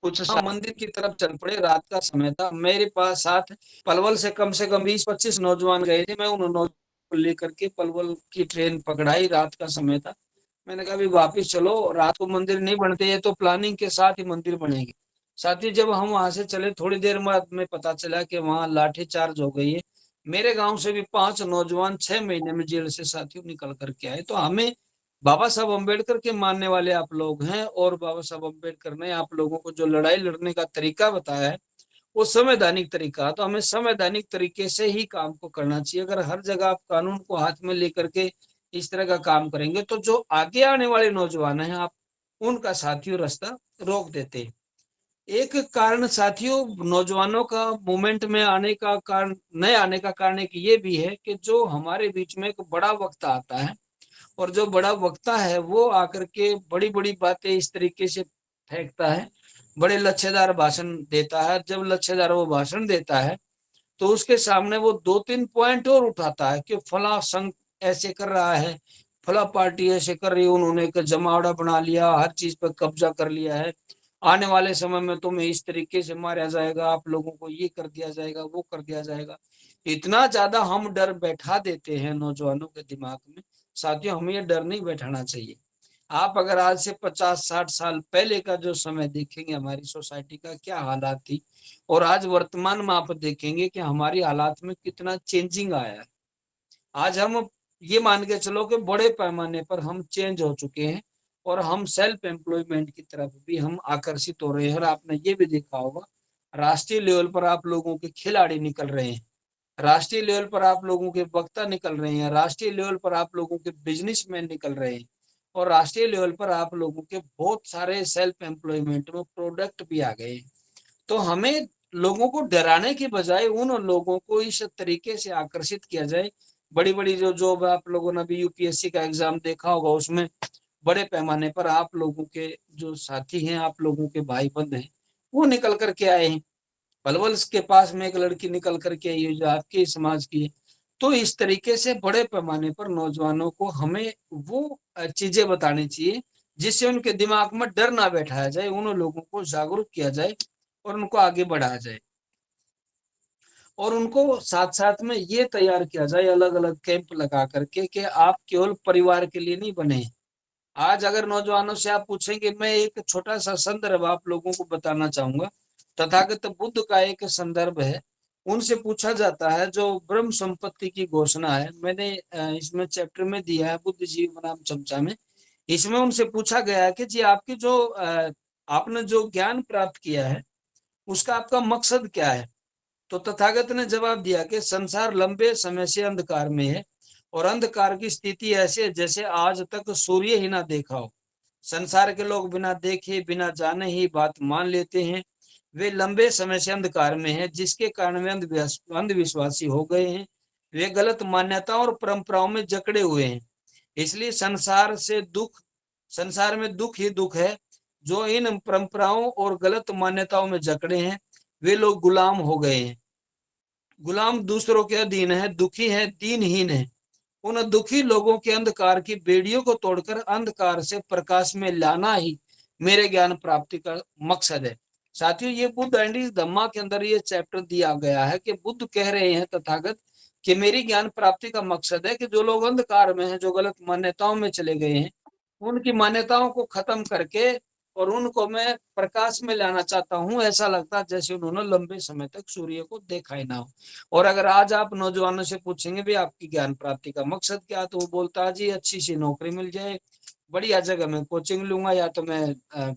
कुछ मंदिर की तरफ चल पड़े। रात का समय था, मेरे पास साथ पलवल से कम 20-25 नौजवान गए थे। मैं उन नौजवान को लेकर के पलवल की ट्रेन पकड़ाई। रात का समय था। मैंने कहा अभी वापिस चलो, रात को मंदिर नहीं बनते हैं तो प्लानिंग के साथ ही मंदिर बनेंगे। साथ ही जब हम वहां से चले थोड़ी देर बाद में पता चला कि वहां लाठीचार्ज हो गई है। मेरे गांव से भी 5 नौजवान 6 महीने में जेल से साथियों निकल करके आए। तो हमें, बाबा साहब अम्बेडकर के मानने वाले आप लोग हैं और बाबा साहब अम्बेडकर ने आप लोगों को जो लड़ाई लड़ने का तरीका बताया है वो संवैधानिक तरीका। तो हमें संवैधानिक तरीके से ही काम को करना चाहिए। अगर हर जगह आप कानून को हाथ में लेकर के इस तरह का काम करेंगे तो जो आगे आने वाले नौजवान हैं आप उनका साथियों रास्ता रोक देते हैं। एक कारण साथियों नौजवानों का मूवमेंट में आने का कारण, नए आने का कारण एक ये भी है कि जो हमारे बीच में एक बड़ा वक्ता आता है और जो बड़ा वक्ता है वो आकर के बड़ी बड़ी बातें इस तरीके से फेंकता है, बड़े लच्छेदार भाषण देता है। जब लच्छेदार वो भाषण देता है तो उसके सामने वो 2-3 पॉइंट और उठाता है कि फला संघ ऐसे कर रहा है, फला पार्टी ऐसे कर रही है, उन्होंने एक जमावड़ा बना लिया, हर चीज पर कब्जा कर लिया है, आने वाले समय में तुम्हें इस तरीके से मारा जाएगा, आप लोगों को ये कर दिया जाएगा, वो कर दिया जाएगा। इतना ज्यादा हम डर बैठा देते हैं नौजवानों के दिमाग में। साथियों, हमें ये डर नहीं बैठाना चाहिए। आप अगर आज से 50-60 साल पहले का जो समय देखेंगे हमारी सोसाइटी का क्या हालात थी, और आज वर्तमान में आप देखेंगे कि हमारी हालात में कितना चेंजिंग आया है। आज हम ये मान के चलो कि बड़े पैमाने पर हम चेंज हो चुके हैं और हम सेल्फ एम्प्लॉयमेंट की तरफ भी हम आकर्षित हो रहे हैं। और आपने ये भी देखा होगा, राष्ट्रीय लेवल पर आप लोगों के खिलाड़ी निकल रहे हैं, राष्ट्रीय लेवल पर आप लोगों के वक्ता निकल रहे हैं, राष्ट्रीय लेवल पर आप लोगों के बिजनेसमैन निकल रहे हैं, और राष्ट्रीय लेवल पर आप लोगों के बहुत सारे सेल्फ एम्प्लॉयमेंट में प्रोडक्ट भी आ गए। तो हमें लोगों को डराने की बजाय उन लोगों को इस तरीके से आकर्षित किया जाए। बड़ी बड़ी जो जॉब, आप लोगों ने भी यूपीएससी का एग्जाम देखा होगा, उसमें बड़े पैमाने पर आप लोगों के जो साथी हैं, आप लोगों के भाई बंद हैं, वो निकल करके आए हैं। पलवल के पास में एक लड़की निकल करके आई है जो आपके समाज की है। तो इस तरीके से बड़े पैमाने पर नौजवानों को हमें वो चीजें बतानी चाहिए जिससे उनके दिमाग में डर ना बैठाया जाए, उन लोगों को जागरूक किया जाए और उनको आगे बढ़ाया जाए। और उनको साथ साथ में ये तैयार किया जाए अलग अलग कैंप लगा करके कि आप केवल परिवार के लिए नहीं बने। आज अगर नौजवानों से आप पूछेंगे, मैं एक छोटा सा संदर्भ आप लोगों को बताना चाहूंगा। तथागत बुद्ध का एक संदर्भ है। उनसे पूछा जाता है, जो ब्रह्म संपत्ति की घोषणा है, मैंने इसमें चैप्टर में दिया है बुद्ध जीव बनाम चमचा में। इसमें उनसे पूछा गया है कि जी आपकी जो आपने जो ज्ञान प्राप्त किया है उसका आपका मकसद क्या है। तो तथागत ने जवाब दिया कि संसार लंबे समय से अंधकार में है और अंधकार की स्थिति ऐसे है जैसे आज तक सूर्य ही ना देखा हो। संसार के लोग बिना देखे बिना जाने ही बात मान लेते हैं। वे लंबे समय से अंधकार में हैं जिसके कारण वे अंधविश्वासी हो गए हैं। वे गलत मान्यताओं और परंपराओं में जकड़े हुए हैं। इसलिए संसार में दुख ही दुख है। जो इन परंपराओं और गलत मान्यताओं में जकड़े हैं वे लोग गुलाम हो गए हैं। गुलाम दूसरों के अधीन है, दुखी है, दीनहीन है। उन दुखी लोगों के अंधकार की बेड़ियों को तोड़कर अंधकार से प्रकाश में लाना ही मेरे ज्ञान प्राप्ति का मकसद है। साथियों, ये बुद्ध एंड इस धम्मा के अंदर ये चैप्टर दिया गया है कि बुद्ध कह रहे हैं तथागत कि मेरी ज्ञान प्राप्ति का मकसद है कि जो लोग अंधकार में हैं, जो गलत मान्यताओं में चले गए हैं, उनकी मान्यताओं को खत्म करके और उनको मैं प्रकाश में लाना चाहता हूं। ऐसा लगता है जैसे उन्होंने लंबे समय तक सूर्य को देखा ही ना हो। और अगर आज आप नौजवानों से पूछेंगे भी आपकी ज्ञान प्राप्ति का मकसद क्या, तो वो बोलता है जी अच्छी सी नौकरी मिल जाए, बढ़िया जगह में कोचिंग लूंगा, या तो मैं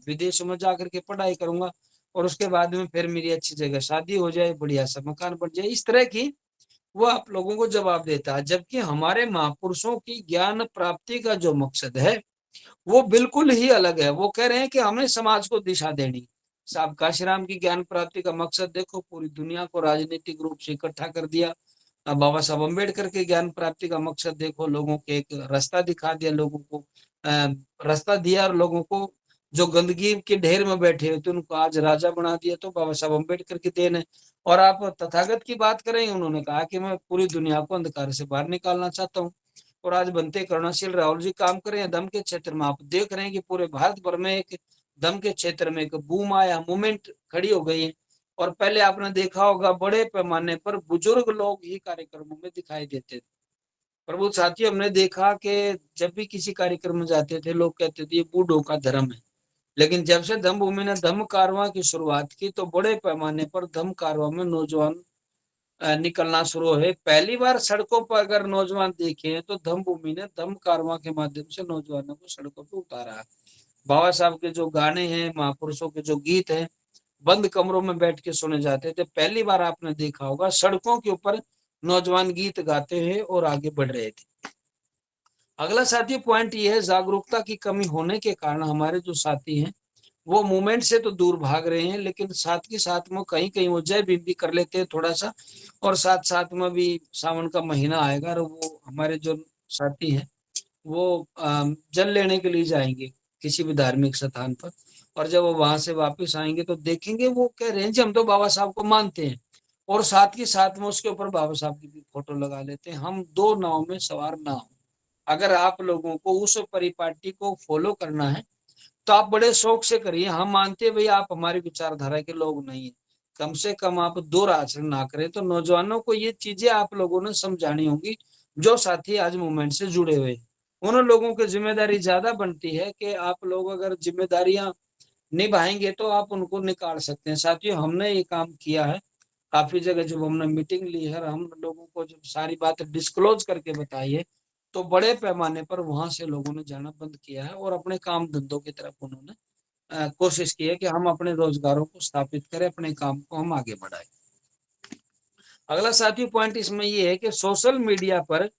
विदेशों में जाकर के पढ़ाई करूंगा और उसके बाद में फिर मेरी अच्छी जगह शादी हो जाए, बढ़िया सा मकान बन जाए। इस तरह की वो आप लोगों को जवाब देता है। जबकि हमारे महापुरुषों की ज्ञान प्राप्ति का जो मकसद है वो बिल्कुल ही अलग है। वो कह रहे हैं कि हमने समाज को दिशा देनी। साहब काशीराम की ज्ञान प्राप्ति का मकसद देखो, पूरी दुनिया को राजनीतिक रूप से इकट्ठा कर दिया। बाबा साहब अम्बेडकर के ज्ञान प्राप्ति का मकसद देखो, लोगों के एक रास्ता दिखा दिया, लोगों को रास्ता दिया, और लोगों को जो गंदगी के ढेर में बैठे हुए थे उनको आज राजा बना दिया। तो बाबा साहब अम्बेडकर की देन है। और आप तथागत की बात करें, उन्होंने कहा कि मैं पूरी दुनिया को अंधकार से बाहर निकालना चाहता हूँ। और आज बनते करुणाशील राहुल जी काम कर रहे हैं धम्म के क्षेत्र में। आप देख रहे हैं कि पूरे भारत भर में एक धम्म के क्षेत्र में एक बूम आया, मूवमेंट खड़ी हो गई है। और पहले आपने देखा होगा बड़े पैमाने पर बुजुर्ग लोग ही कार्यक्रमों में दिखाई देते थे। पर वो साथियों, हमने देखा कि जब भी किसी कार्यक्रम में जाते थे लोग कहते थे ये बूढ़ों का धर्म है। लेकिन जब से धम्म भूमि ने धम्म कारवां की शुरुआत की तो बड़े पैमाने पर धम्म कारवां में नौजवान निकलना शुरू है। पहली बार सड़कों पर अगर नौजवान देखे तो धम्म भूमि ने धम्म कारवां के माध्यम से नौजवानों को सड़कों पर उतारा है। बाबा साहब के जो गाने हैं, महापुरुषों के जो गीत हैं, बंद कमरों में बैठ के सुने जाते थे। पहली बार आपने देखा होगा सड़कों के ऊपर नौजवान गीत गाते हैं और आगे बढ़ रहे थे। अगला साथी पॉइंट ये है, जागरूकता की कमी होने के कारण हमारे जो साथी हैं वो मूवमेंट से तो दूर भाग रहे हैं, लेकिन साथ के साथ में कहीं कहीं वो जय भीम भी कर लेते हैं थोड़ा सा। और साथ साथ में भी सावन का महीना आएगा और वो हमारे जो साथी हैं वो जल लेने के लिए जाएंगे किसी भी धार्मिक स्थान पर। और जब वो वहां से वापस आएंगे तो देखेंगे वो कह रहे हैं जी हम तो बाबा साहब को मानते हैं। और साथ के साथ में उसके ऊपर बाबा साहब की भी फोटो लगा लेते हैं। हम दो नाव में सवार ना हो। अगर आप लोगों को उस परिपाटी को फॉलो करना है तो आप बड़े शौक से करिए। हम मानते हैं भाई आप हमारी विचारधारा के लोग नहीं है, कम से कम आप दूर आचरण ना करें। तो नौजवानों को ये चीजें आप लोगों ने समझानी होगी, जो साथी आज मूवमेंट से जुड़े हुए। उन लोगों की जिम्मेदारी ज्यादा बनती है कि आप लोग अगर जिम्मेदारियां निभाएंगे तो आप उनको निकाल सकते हैं। साथियों, हमने ये काम किया है काफी जगह। जब हमने मीटिंग ली है और हम लोगों को जब सारी बात डिस्क्लोज करके बताई है तो बड़े पैमाने पर वहां से लोगों ने जाना बंद किया है और अपने काम धंधों की तरफ उन्होंने कोशिश की है कि हम अपने रोजगारों को स्थापित करें, अपने काम को हम आगे बढ़ाएं। अगला साथी पॉइंट इसमें ये है कि सोशल मीडिया पर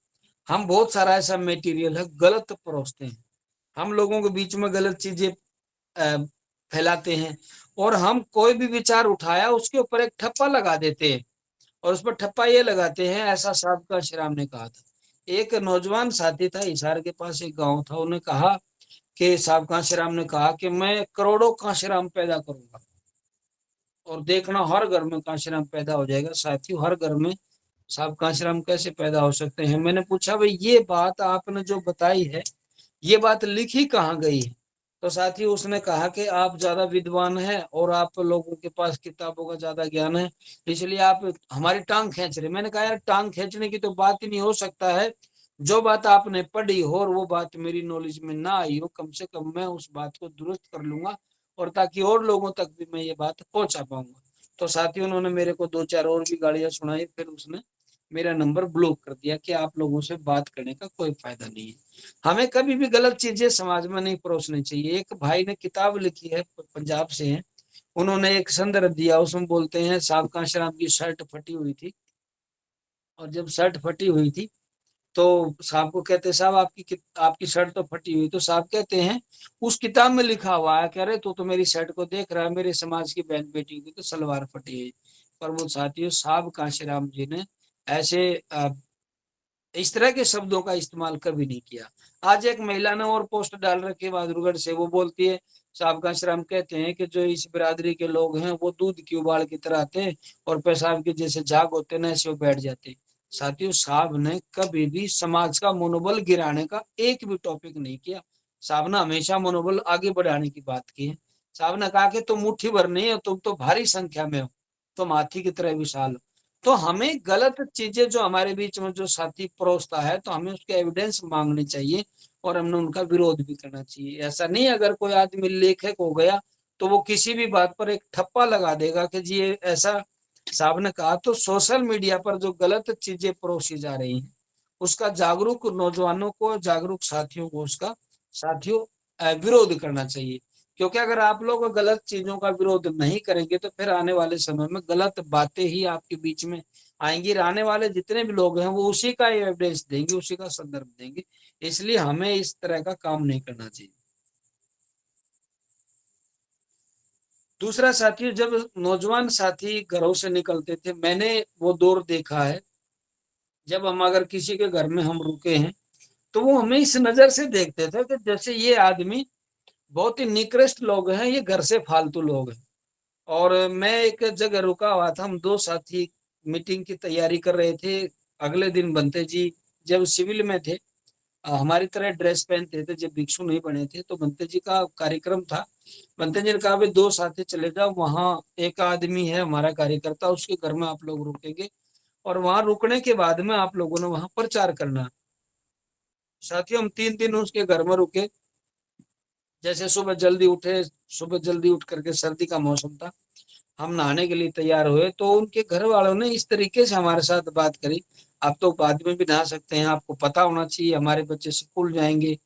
हम बहुत सारा ऐसा मटेरियल है गलत परोसते हैं। हम लोगों के बीच में गलत चीजें फैलाते हैं। और हम कोई भी विचार उठाया उसके ऊपर एक ठप्पा लगा देते हैं। और उस पर ठप्पा ये लगाते हैं, ऐसा साहब का श्रीराम ने कहा था। एक नौजवान साथी था, हिसार के पास एक गांव था, उन्हें कहा कि साहब कांशीराम ने कहा कि मैं करोड़ों कांशीराम पैदा करूंगा और देखना हर घर में कांशीराम पैदा हो जाएगा। साथियों, हर घर में साहब कांशीराम कैसे पैदा हो सकते हैं? मैंने पूछा भाई ये बात आपने जो बताई है ये बात लिखी कहाँ गई है? तो साथियों उसने कहा कि आप ज्यादा विद्वान हैं और आप लोगों के पास किताबों का ज्यादा ज्ञान है, इसलिए आप हमारी टांग खींच रहे। मैंने कहा यार टांग खींचने की तो बात ही नहीं हो सकता है। जो बात आपने पढ़ी हो और वो बात मेरी नॉलेज में ना आई हो, कम से कम मैं उस बात को दुरुस्त कर लूंगा और ताकि और लोगों तक भी मैं ये बात पहुंचा पाऊंगा। तो साथियों उन्होंने मेरे को दो चार और भी गालियां सुनाई, फिर उसने मेरा नंबर ब्लॉक कर दिया कि आप लोगों से बात करने का कोई फायदा नहीं है। हमें कभी भी गलत चीजें समाज में नहीं परोसनी चाहिए। एक भाई ने किताब लिखी है, पंजाब से है, उन्होंने एक संदर्भ दिया, उसमें बोलते हैं साहब कांशीराम की शर्ट फटी हुई थी। और जब शर्ट फटी हुई थी तो साहब को कहते साहब आपकी शर्ट तो फटी हुई। तो साहब कहते हैं उस किताब में लिखा हुआ है, कह रहे तो मेरी शर्ट को देख रहा है, मेरे समाज की बहन बेटी की तो सलवार फटी है। पर वो साथियों साहब कांशीराम जी ने ऐसे इस तरह के शब्दों का इस्तेमाल कभी नहीं किया। आज एक महिला ने और पोस्ट डाल रखी है बहादुरगढ़ से, वो बोलती है साहब कांशीराम कहते हैं कि जो इस बिरादरी के लोग हैं वो दूध की उबाल की तरह आते और पेशाब के जैसे झाग होते ना ऐसे वो बैठ जाते। साथियों साहब ने कभी भी समाज का मनोबल गिराने का एक भी टॉपिक नहीं किया। साहब ने हमेशा मनोबल आगे बढ़ाने की बात की है। साहब ने कहा कि तुम मुट्ठी भर नहीं हो, तुम तो भारी संख्या में हो, तुम हाथी की तरह विशाल हो। तो हमें गलत चीजें जो हमारे बीच में जो साथी परोसता है तो हमें उसके एविडेंस मांगने चाहिए और हमने उनका विरोध भी करना चाहिए। ऐसा नहीं अगर कोई आदमी लेखक हो गया तो वो किसी भी बात पर एक ठप्पा लगा देगा कि जी ये ऐसा साहब ने कहा। तो सोशल मीडिया पर जो गलत चीजें परोसी जा रही हैं उसका जागरूक नौजवानों को, जागरूक साथियों को उसका साथियों विरोध करना चाहिए। क्योंकि अगर आप लोग गलत चीजों का विरोध नहीं करेंगे तो फिर आने वाले समय में गलत बातें ही आपके बीच में आएंगी। आने वाले जितने भी लोग हैं वो उसी का एविडेंस देंगे, उसी का संदर्भ देंगे। इसलिए हमें इस तरह का काम नहीं करना चाहिए। दूसरा साथी, जब नौजवान साथी घरों से निकलते थे, मैंने वो दौर देखा है, जब हम अगर किसी के घर में हम रुके हैं तो वो हमें इस नजर से देखते थे कि जैसे ये आदमी बहुत ही निकृष्ट लोग हैं, ये घर से फालतू लोग हैं। और मैं एक जगह रुका हुआ था, हम दो साथी मीटिंग की तैयारी कर रहे थे। अगले दिन बंते जी जब सिविल में थे, हमारी तरह ड्रेस पहनते थे, जब भिक्षु नहीं बने थे, तो बंते जी का कार्यक्रम था। बंते जी ने कहा भाई दो साथी चले जाओ, वहाँ एक आदमी है हमारा कार्यकर्ता, उसके घर में आप लोग रुकेंगे और वहां रुकने के बाद में आप लोगों ने वहां प्रचार करना। साथियों, हम 3 दिन उसके घर में रुके। जैसे सुबह जल्दी उठे, सुबह जल्दी उठ करके, सर्दी का मौसम था, हम नहाने के लिए तैयार हुए, तो उनके घर वालों ने इस तरीके से हमारे साथ बात करी, आप तो बाद में भी नहा सकते हैं, आपको पता होना चाहिए हमारे बच्चे स्कूल जाएंगे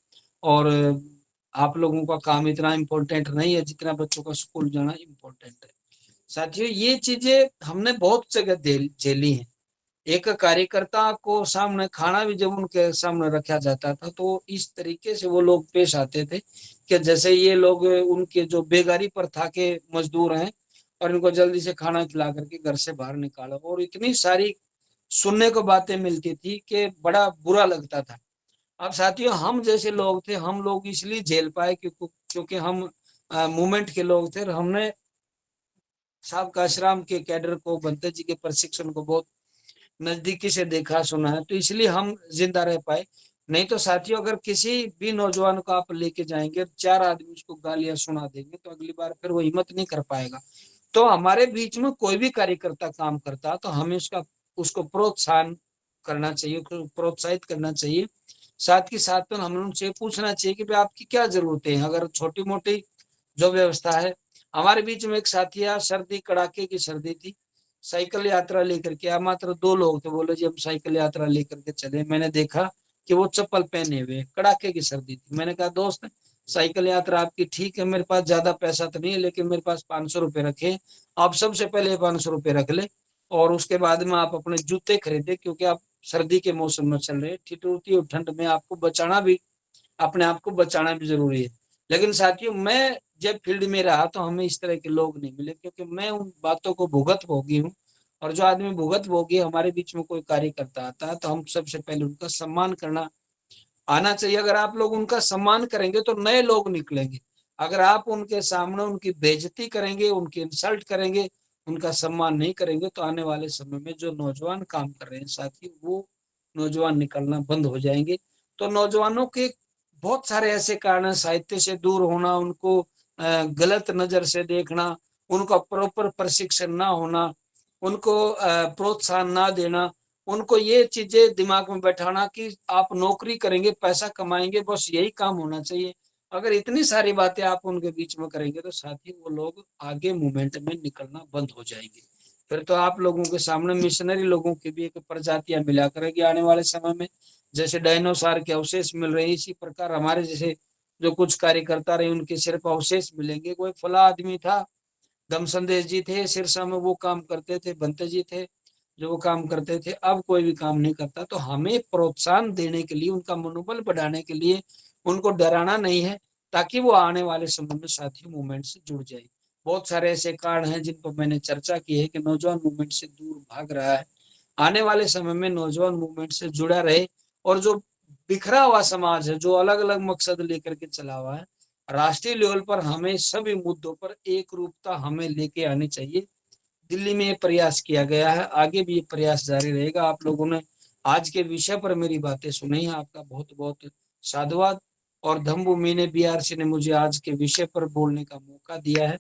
और आप लोगों का काम इतना इम्पोर्टेंट नहीं है जितना बच्चों का स्कूल जाना इम्पोर्टेंट है। साथियों, ये चीजें हमने बहुत जगह झेली हैं। एक कार्यकर्ता को सामने खाना भी जब उनके सामने रखा जाता था तो इस तरीके से वो लोग पेश आते थे कि जैसे ये लोग उनके जो बेगारी पर था के मजदूर हैं और इनको जल्दी से खाना खिला करके घर से बाहर निकालो। और इतनी सारी सुनने को बातें मिलती थी कि बड़ा बुरा लगता था। अब साथियों, हम जैसे लोग थे, हम लोग इसलिए झेल पाए क्योंकि हम मूवमेंट के लोग थे और हमने साहब का आश्रम के कैडर को, बंते जी के प्रशिक्षण को बहुत नजदीकी से देखा सुना है, तो इसलिए हम जिंदा रह पाए। नहीं तो साथियों, अगर किसी भी नौजवान को आप लेके जाएंगे, 4 आदमी उसको गालियां सुना देंगे, तो अगली बार फिर वो हिम्मत नहीं कर पाएगा। तो हमारे बीच में कोई भी कार्यकर्ता काम करता तो हमें उसको प्रोत्साहन करना चाहिए, प्रोत्साहित करना चाहिए। साथ के साथ में हम उनसे पूछना चाहिए कि भाई आपकी क्या जरूरतें हैं। अगर छोटी मोटी जो व्यवस्था है, हमारे बीच में एक साथी है, सर्दी कड़ाके की सर्दी थी, साइकिल यात्रा लेकर के आ, मात्र 2 लोग थे, बोले जी हम साइकिल यात्रा लेकर के चले। मैंने देखा कि वो चप्पल पहने हुए, कड़ाके की सर्दी थी। मैंने कहा दोस्त, साइकिल यात्रा आपकी ठीक है, मेरे पास ज्यादा पैसा तो नहीं है, लेकिन मेरे पास 500 रुपये रखे, आप सबसे पहले 500 रुपये रख ले और उसके बाद में आप अपने जूते खरीदे, क्योंकि आप सर्दी के मौसम में चल रहे हैं, ठिठुरती और ठंड में आपको बचाना भी, अपने आप को बचाना भी जरूरी है। लेकिन साथियों, मैं जब फील्ड में रहा तो हमें इस तरह के लोग नहीं मिले, क्योंकि मैं उन बातों को भुगत भोगी हूँ। और जो आदमी भुगत भोगी, हमारे बीच में कोई कार्य करता आता है तो हम सबसे पहले उनका सम्मान करना आना चाहिए। अगर आप लोग उनका सम्मान करेंगे तो नए लोग निकलेंगे। अगर आप उनके सामने उनकी बेइज्जती करेंगे, उनकी इंसल्ट करेंगे, उनका सम्मान नहीं करेंगे, तो आने वाले समय में जो नौजवान काम कर रहे हैं साथी, वो नौजवान निकलना बंद हो जाएंगे। तो नौजवानों के बहुत सारे ऐसे कारण हैं, साहित्य से दूर होना, उनको गलत नजर से देखना, उनका प्रॉपर प्रशिक्षण ना होना, उनको प्रोत्साहन ना देना, उनको ये चीजें दिमाग में बैठाना कि आप नौकरी करेंगे, पैसा कमाएंगे, बस यही काम होना चाहिए। अगर इतनी सारी बातें आप उनके बीच में करेंगे तो साथ ही वो लोग आगे मूवमेंट में निकलना बंद हो जाएंगे। फिर तो आप लोगों के सामने मिशनरी लोगों की भी एक प्रजातियां मिला करेगी आने वाले समय में। जैसे डायनोसार के अवशेष मिल रहे हैं, इसी प्रकार हमारे जैसे जो कुछ कार्यकर्ता रहे उनके सिर्फ अवशेष मिलेंगे। कोई फला आदमी था, दम संदेश जी थे सिरसा में, वो काम करते थे, बंते जी थे जो वो काम करते थे, अब कोई भी काम नहीं करता। तो हमें प्रोत्साहन देने के लिए, उनका मनोबल बढ़ाने के लिए उनको डराना नहीं है, ताकि वो आने वाले समय में साथी मूवमेंट से जुड़ जाए। बहुत सारे ऐसे कारण हैं जिन पर मैंने चर्चा की है कि नौजवान मूवमेंट से दूर भाग रहा है। आने वाले समय में नौजवान मूवमेंट से जुड़ा रहे। और जो बिखरा हुआ समाज है, जो अलग अलग मकसद लेकर के चला हुआ है, राष्ट्रीय लेवल पर हमें सभी मुद्दों पर एक रूपता हमें लेके आनी चाहिए। दिल्ली में ये प्रयास किया गया है, आगे भी ये प्रयास जारी रहेगा। आप लोगों ने आज के विषय पर मेरी बातें सुनी है, आपका बहुत बहुत साधुवाद। और धम्मभूमि ने, बीआरसी ने मुझे आज के विषय पर बोलने का मौका दिया है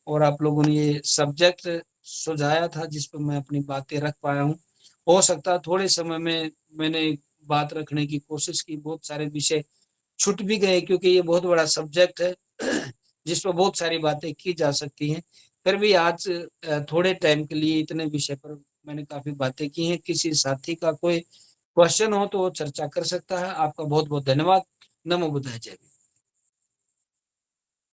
और आप लोगों ने ये सब्जेक्ट सुझाया था जिस पर मैं अपनी बातें रख पाया हूँ। हो सकता है थोड़े समय में मैंने बात रखने की कोशिश की, बहुत सारे विषय छूट भी गए क्योंकि ये बहुत बड़ा सब्जेक्ट है जिस पर बहुत सारी बातें की जा सकती हैं। फिर भी आज थोड़े टाइम के लिए इतने विषय पर मैंने काफी बातें की हैं। किसी साथी का कोई क्वेश्चन हो तो वो चर्चा कर सकता है। आपका बहुत बहुत धन्यवाद। नमो बुद्धाय, जय भीम।